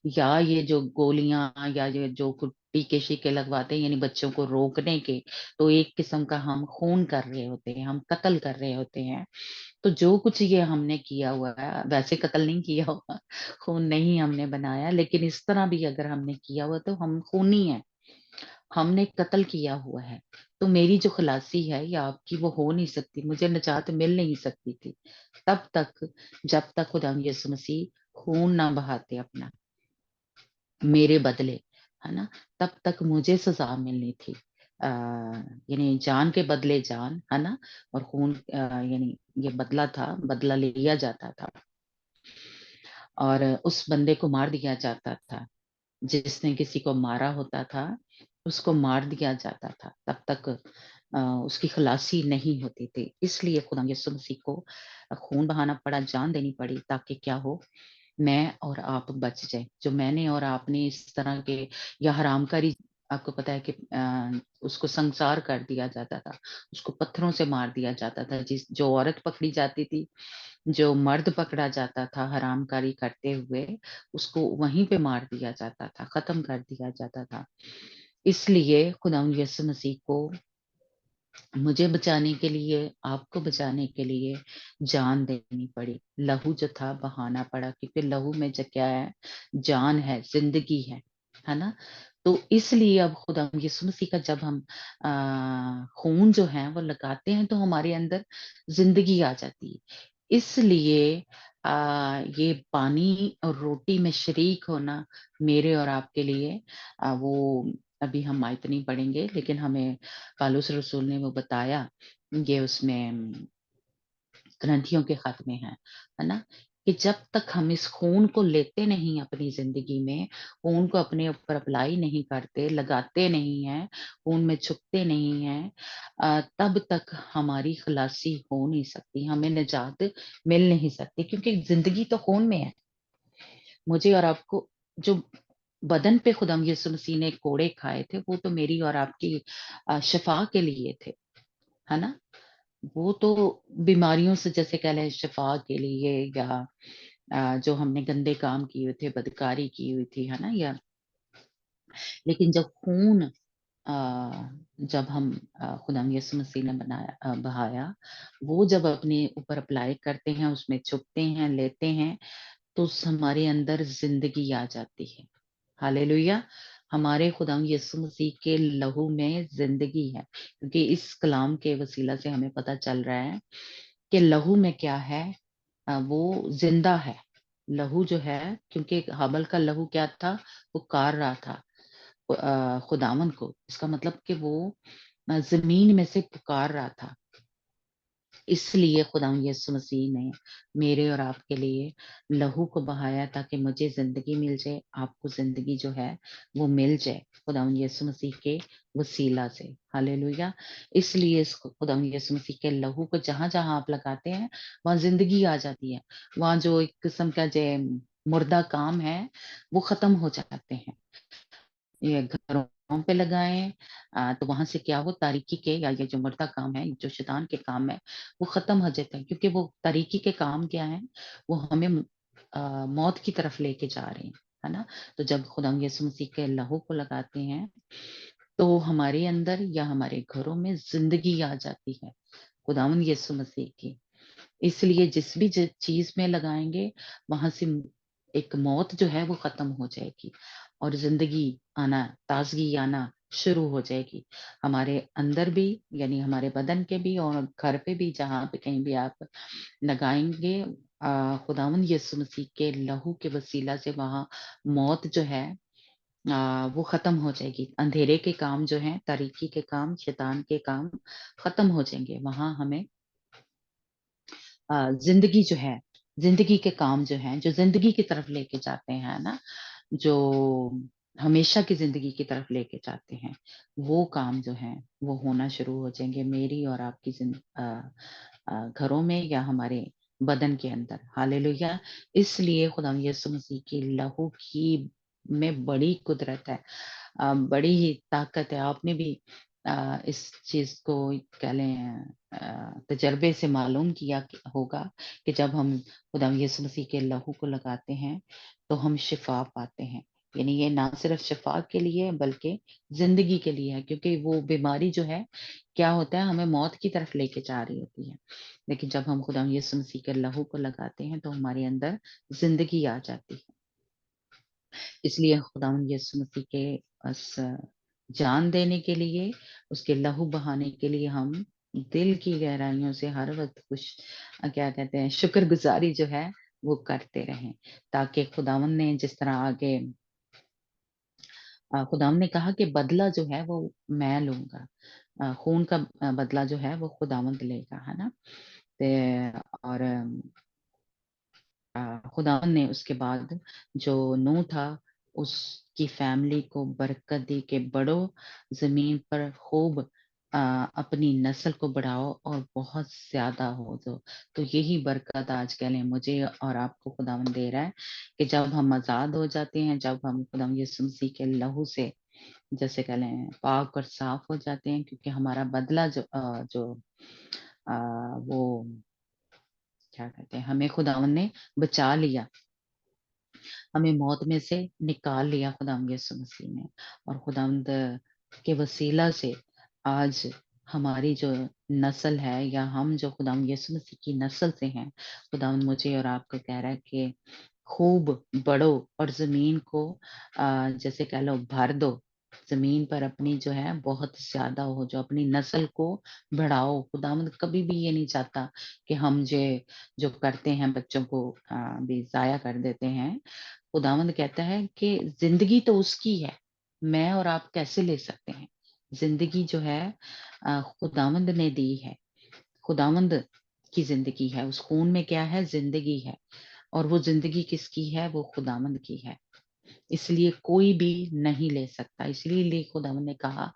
या ये जो गोलियां या ये जो टीके शीके लगवाते हैं यानी बच्चों को रोकने के, तो एक किस्म का हम खून कर रहे होते हैं, हम कत्ल कर रहे होते हैं। तो जो कुछ ये हमने किया हुआ है, वैसे कत्ल नहीं किया हुआ, खून नहीं हमने बनाया, लेकिन इस तरह भी अगर हमने किया हुआ तो हम खूनी है, हमने कत्ल किया हुआ है। तो मेरी जो खलासी है या आपकी वो हो नहीं सकती, मुझे निजात मिल नहीं सकती थी तब तक, जब तक खुदा यीशु मसीह खून ना बहाते अपना मेरे बदले, है ना, तब तक मुझे सजा मिलनी थी। यानी जान के बदले जान, है ना, और खून यानी ये बदला था, बदला लिया जाता था और उस बंदे को मार दिया जाता था। जिसने किसी को मारा होता था, उसको मार दिया जाता था, तब तक उसकी खलासी नहीं होती थी। इसलिए खुदा यीशु मसीह को खून बहाना पड़ा, जान देनी पड़ी, ताकि क्या हो, मैं और आप बच जाए। जो मैंने और आपने इस तरह के या हरामकारी, आपको पता है कि उसको संसार कर दिया जाता था, उसको पत्थरों से मार दिया जाता था। जिस जो औरत पकड़ी जाती थी, जो मर्द पकड़ा जाता था हरामकारी करते हुए, उसको वहीं पे मार दिया जाता था, खत्म कर दिया जाता था। इसलिए खुदा यीशु मसीह को मुझे बचाने के लिए, आपको बचाने के लिए जान देनी पड़ी, लहू जो था बहाना पड़ा, क्योंकि लहू में जो क्या है, जान है, जिंदगी है ना। तो इसलिए अब खुदा यीशु मसीह का जब हम खून जो है वो लगाते हैं, तो हमारे अंदर जिंदगी आ जाती है। इसलिए ये पानी और रोटी में शरीक होना मेरे और आपके लिए वो अभी हम आयत नहीं पढ़ेंगे, लेकिन हमें पालूस रसूल ने वो बताया, ये उसमें ग्रंथियों के खत में है ना, कि जब तक हम इस खून को लेते नहीं अपनी जिंदगी में, खून को अपने ऊपर अप्लाई नहीं करते, लगाते नहीं हैं, खून में छुपते नहीं हैं, तब तक हमारी खलासी हो नहीं सकती, हमें निजात मिल नहीं सकती, क्योंकि जिंदगी तो खून में है। मुझे और आपको जो बदन पे खुदा यीशु मसीह ने कोड़े खाए थे, वो तो मेरी और आपकी शिफा के लिए थे, है ना। वो तो बीमारियों से जैसे कह लें शिफा के लिए, या जो हमने गंदे काम किए थे, बदकारी की हुई थी, है ना, या लेकिन जब खून जब हम खुदा यीशु मसीह ने बहाया, वो जब अपने ऊपर अप्लाई करते हैं, उसमें छुपते हैं, लेते हैं, तो हमारे अंदर जिंदगी आ जाती है। हालेलुया। हमारे खुदा यीशु मसीह के लहू में जिंदगी है, क्योंकि इस कलाम के वसीला से हमें पता चल रहा है कि लहू में क्या है, वो जिंदा है। लहू जो है, क्योंकि हाबल का लहू क्या था, वो कार रहा था खुदावन को, इसका मतलब कि वो जमीन में से पुकार रहा था, اس لیے خدا یسوع مسیح نے میرے اور آپ کے لیے لہو کو بہایا تاکہ مجھے زندگی مل جائے، آپ کو زندگی جو ہے وہ مل جائے خدا یسوع مسیح کے وسیلہ سے۔ ہاللویا! اس لیے اس خدا یسوع مسیح کے لہو کو جہاں جہاں آپ لگاتے ہیں وہاں زندگی آ جاتی ہے، وہاں جو ایک قسم کا جو مردہ کام ہے وہ ختم ہو جاتے ہیں۔ یہ گھروں پہ لگائیں تو وہاں سے کیا ہو تاریکی کے یا یہ جو مردہ کام ہے جو شیطان کے کام ہے وہ ختم ہو جاتا ہے، کیونکہ وہ تاریکی کے کام کیا ہے وہ ہمیں موت کی طرف لے کے جا رہے ہیں، ہے نا؟ تو جب خدا یسوع مسیح کے لہو کو لگاتے ہیں تو ہمارے اندر یا ہمارے گھروں میں زندگی آ جاتی ہے خداوند یسوع مسیح کی۔ اس لیے جس بھی چیز میں لگائیں گے وہاں سے ایک موت جو ہے وہ ختم ہو جائے گی اور زندگی آنا، تازگی آنا شروع ہو جائے گی ہمارے اندر بھی، یعنی ہمارے بدن کے بھی اور گھر پہ بھی، جہاں پہ کہیں بھی آپ لگائیں گے خداوند یسوع مسیح کے لہو کے وسیلہ سے وہاں موت جو ہے وہ ختم ہو جائے گی، اندھیرے کے کام جو ہیں، تاریکی کے کام، شیطان کے کام ختم ہو جائیں گے، وہاں ہمیں زندگی جو ہے، زندگی کے کام جو ہیں جو زندگی کی طرف لے کے جاتے ہیں نا، جو ہمیشہ کی زندگی کی طرف لے کے جاتے ہیں، وہ کام جو ہیں وہ ہونا شروع ہو جائیں گے میری اور آپ کی گھروں میں یا ہمارے بدن کے اندر۔ ہاللویا! اس لیے خدا یسوع مسیح کی لہو کی میں بڑی قدرت ہے، بڑی ہی طاقت ہے۔ آپ نے بھی اس چیز کو کہہ لیں تجربے سے معلوم کیا ہوگا کہ جب ہم خدا یسوع مسیح کے لہو کو لگاتے ہیں تو ہم شفا پاتے ہیں، یعنی یہ نہ صرف شفا کے لیے بلکہ زندگی کے لیے ہے، کیونکہ وہ بیماری جو ہے کیا ہوتا ہے ہمیں موت کی طرف لے کے جا رہی ہوتی ہے، لیکن جب ہم خدا یسوع مسیح کے لہو کو لگاتے ہیں تو ہمارے اندر زندگی آ جاتی ہے۔ اس لیے خداوند یسوع مسیح کے اس جان دینے کے لیے، اس کے لہو بہانے کے لیے ہم دل کی گہرائیوں سے ہر وقت کیا کہتے ہیں شکر گزاری جو ہے وہ کرتے رہیں، تاکہ خداوند نے جس طرح آگے خداوند نے کہا کہ بدلہ جو ہے وہ میں لوں گا، خون کا بدلہ جو ہے وہ خداوند لے گا، ہے نا؟ اور خداوند نے اس کے بعد جو نوح تھا اس کی فیملی کو برکت دی کہ بڑھو زمین پر خوب اپنی نسل کو بڑھاؤ اور بہت زیادہ ہو تو یہی برکت آج کل مجھے اور آپ کو خداوند دے رہا ہے کہ جب ہم آزاد ہو جاتے ہیں، جب ہم خداوند یسوع مسیح کے لہو سے جیسے کہہ لیں پاک اور صاف ہو جاتے ہیں، کیونکہ ہمارا بدلہ جو وہ کیا کہتے ہیں ہمیں خداوند نے بچا لیا، ہمیں موت میں سے نکال لیا خداوند یسوع مسیح نے، اور خداوند کے وسیلہ سے آج ہماری جو نسل ہے یا ہم جو خداوند یسوع مسیح کی نسل سے ہیں، خداوند مجھے اور آپ کو کہہ رہا ہے کہ خوب بڑھو اور زمین کو جیسے کہہ لو بھر دو، زمین پر اپنی جو ہے بہت زیادہ ہو، جو اپنی نسل کو بڑھاؤ۔ خداوند کبھی بھی یہ نہیں چاہتا کہ ہم جو کرتے ہیں بچوں کو بھی ضائع کر دیتے ہیں۔ خداوند کہتا ہے کہ زندگی تو اس کی ہے، میں اور آپ کیسے لے سکتے ہیں؟ زندگی جو ہے خداوند نے دی ہے، خداوند کی زندگی ہے، اس خون میں کیا ہے؟ زندگی ہے، اور وہ زندگی کس کی ہے؟ وہ خداوند کی ہے، اس لیے کوئی بھی نہیں لے سکتا۔ اس لیے خداوند نے کہا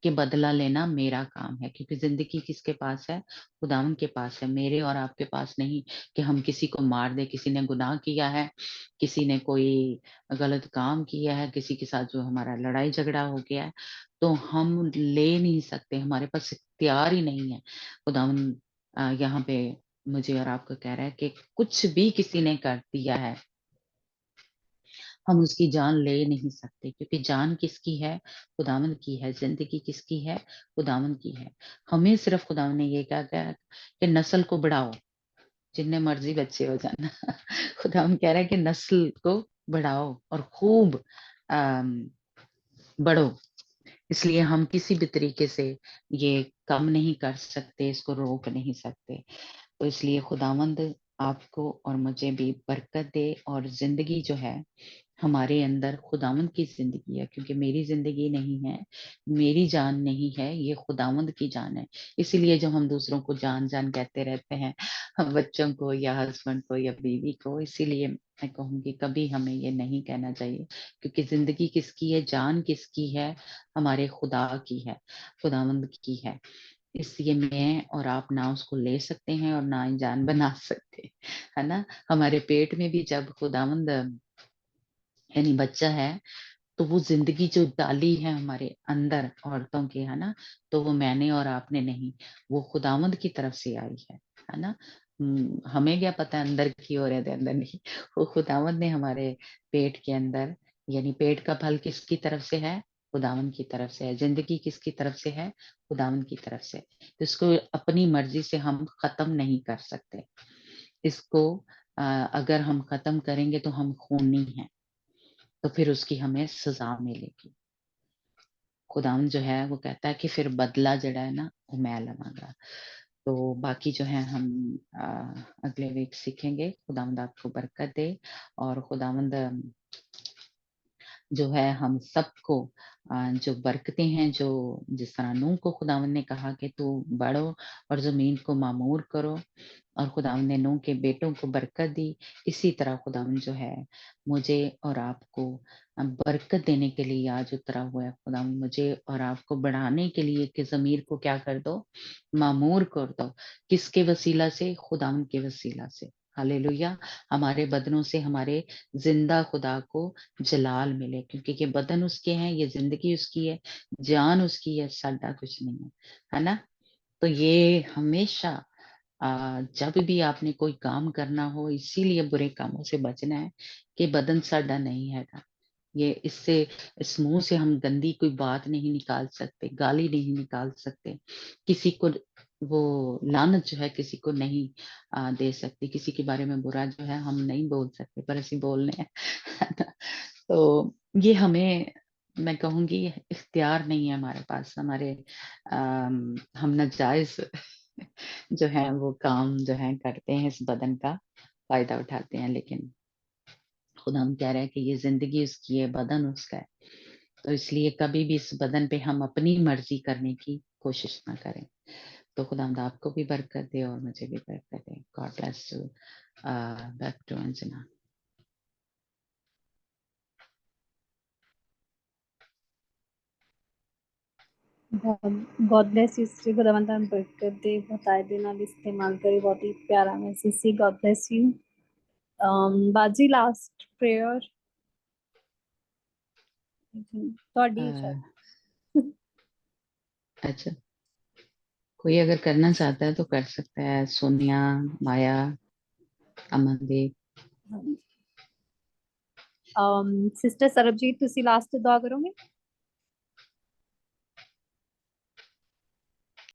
کہ بدلہ لینا میرا کام ہے، کیونکہ زندگی کس کے پاس ہے؟ خداوند کے پاس ہے، میرے اور آپ کے پاس نہیں کہ ہم کسی کو مار دے۔ کسی نے گناہ کیا ہے، کسی نے کوئی غلط کام کیا ہے، کسی کے ساتھ جو ہمارا لڑائی جھگڑا ہو گیا ہے تو ہم لے نہیں سکتے، ہمارے پاس اختیار ہی نہیں ہے۔ خداوند یہاں پہ مجھے اور آپ کو کہہ رہا ہے کہ کچھ بھی کسی نے کر دیا ہے ہم اس کی جان لے نہیں سکتے، کیونکہ جان کس کی ہے؟ خداوند کی ہے۔ زندگی کس کی ہے؟ خداوند کی ہے۔ ہمیں صرف خداوند نے یہ کہا کہ نسل کو بڑھاؤ، جتنے مرضی بچے ہو جانا خداوند کہہ رہا ہے کہ نسل کو بڑھاؤ اور خوب بڑھو۔ اس لیے ہم کسی بھی طریقے سے یہ کم نہیں کر سکتے، اس کو روک نہیں سکتے۔ تو اس لیے خداوند آپ کو اور مجھے بھی برکت دے اور زندگی جو ہے हमारे अंदर खुदावंद की जिंदगी है, क्योंकि मेरी जिंदगी नहीं है, मेरी जान नहीं है, ये खुदावंद की जान है। इसीलिए जो हम दूसरों को जान जान कहते रहते हैं, हम बच्चों को या हस्बैंड को या बीवी को, इसीलिए मैं कहूंगी कभी हमें ये नहीं कहना चाहिए, क्योंकि जिंदगी किसकी है, जान किसकी है, हमारे खुदा की है, खुदावंद की है। इसलिए मैं और आप ना उसको ले सकते हैं और ना ही जान बना सकते, है ना। हमारे पेट में भी जब खुदावंद यानी बच्चा है, तो वो जिंदगी जो डाली है हमारे अंदर औरतों के, है ना, तो वो मैंने और आपने नहीं, वो खुदावंद की तरफ से आई है ना। हमें क्या पता अंदर की और है अंदर नहीं, वो खुदावंद ने हमारे पेट के अंदर, यानी पेट का फल किसकी तरफ से है, खुदावंद की तरफ से है। जिंदगी किसकी तरफ से है, खुदावंद की तरफ से। तो इसको अपनी मर्जी से हम खत्म नहीं कर सकते। इसको अगर हम खत्म करेंगे तो हम खूनी हैं, तो फिर उसकी हमें सजा मिलेगी। खुदावन जो है वो कहता है कि फिर बदला जड़ा है ना वो मैं लवांगा। तो बाकी जो है हम अगले वीक सीखेंगे। खुदावंद आपको बरकत दे, और खुदावंद जो है हम सबको जो बरकतें हैं, जो जिस तरह नूह को खुदावंद ने कहा कि तू बढ़ो और जमीन को मामूर करो, और खुदावंद ने नूह के बेटों को बरकत दी, इसी तरह खुदावंद जो है मुझे और आपको बरकत देने के लिए आज उतरा हुआ है। खुदावंद मुझे और आपको बढ़ाने के लिए कि जमीर को क्या कर दो, मामूर कर दो। किसके वसीला से, खुदावंद के वसीला से। हालेलुया। हमारे बदनों से हमारे जिंदा खुदा को जलाल मिले, क्योंकि ये बदन उसके हैं, ये जिंदगी उसकी है, जान उसकी है, साडा कुछ नहीं है ना। तो ये हमेशा जब भी आपने कोई काम करना हो, इसीलिए बुरे कामों से बचना है कि बदन साडा नहीं है। ये इससे, इस मुंह से हम गंदी कोई बात नहीं निकाल सकते, गाली नहीं निकाल सकते, किसी को वो लानत जो है किसी को नहीं दे सकते, किसी के बारे में बुरा जो है हम नहीं बोल सकते, पर ऐसे बोलने हैं है ना? तो ये हमें, मैं कहूंगी इख्तियार नहीं है हमारे पास। हमारे हम नाजायज जो है वो काम जो है करते हैं, इस बदन का फायदा उठाते हैं, लेकिन खुदा हम कह रहे हैं कि ये जिंदगी उसकी है, बदन उसका है। तो इसलिए कभी भी इस बदन पे हम अपनी मर्जी करने की कोशिश ना करें। तो खुदा आपको भी बरकत दे और मुझे भी बरकत दे। God bless you. Back to Anjana. God bless you sister, खुदावंद ਤੁਹਾਨੂੰ ਬਰਕਤ ਦੇ, ਬਤਾਏ ਦੇ ਨਾਲ ਇਸਤੇਮਾਲ ਕਰੇ। ਬਹੁਤ ਹੀ ਪਿਆਰਾ ਮੈਸੇਜ ਸੀ। God bless you. ਬਾਜੀ ਲਾਸਟ ਪ੍ਰੇਅਰ ਤੁਹਾਡੀ ਸ਼ਾਇਦ। अच्छा, कोई अगर करना चाहता है तो कर सकता है। सोनिया, माया, अमनदीप। ਸਿਸਟਰ ਸਰਬਜੀਤ, ਤੁਸੀਂ ਲਾਸਟ ਦੁਆ ਕਰੋਗੇ?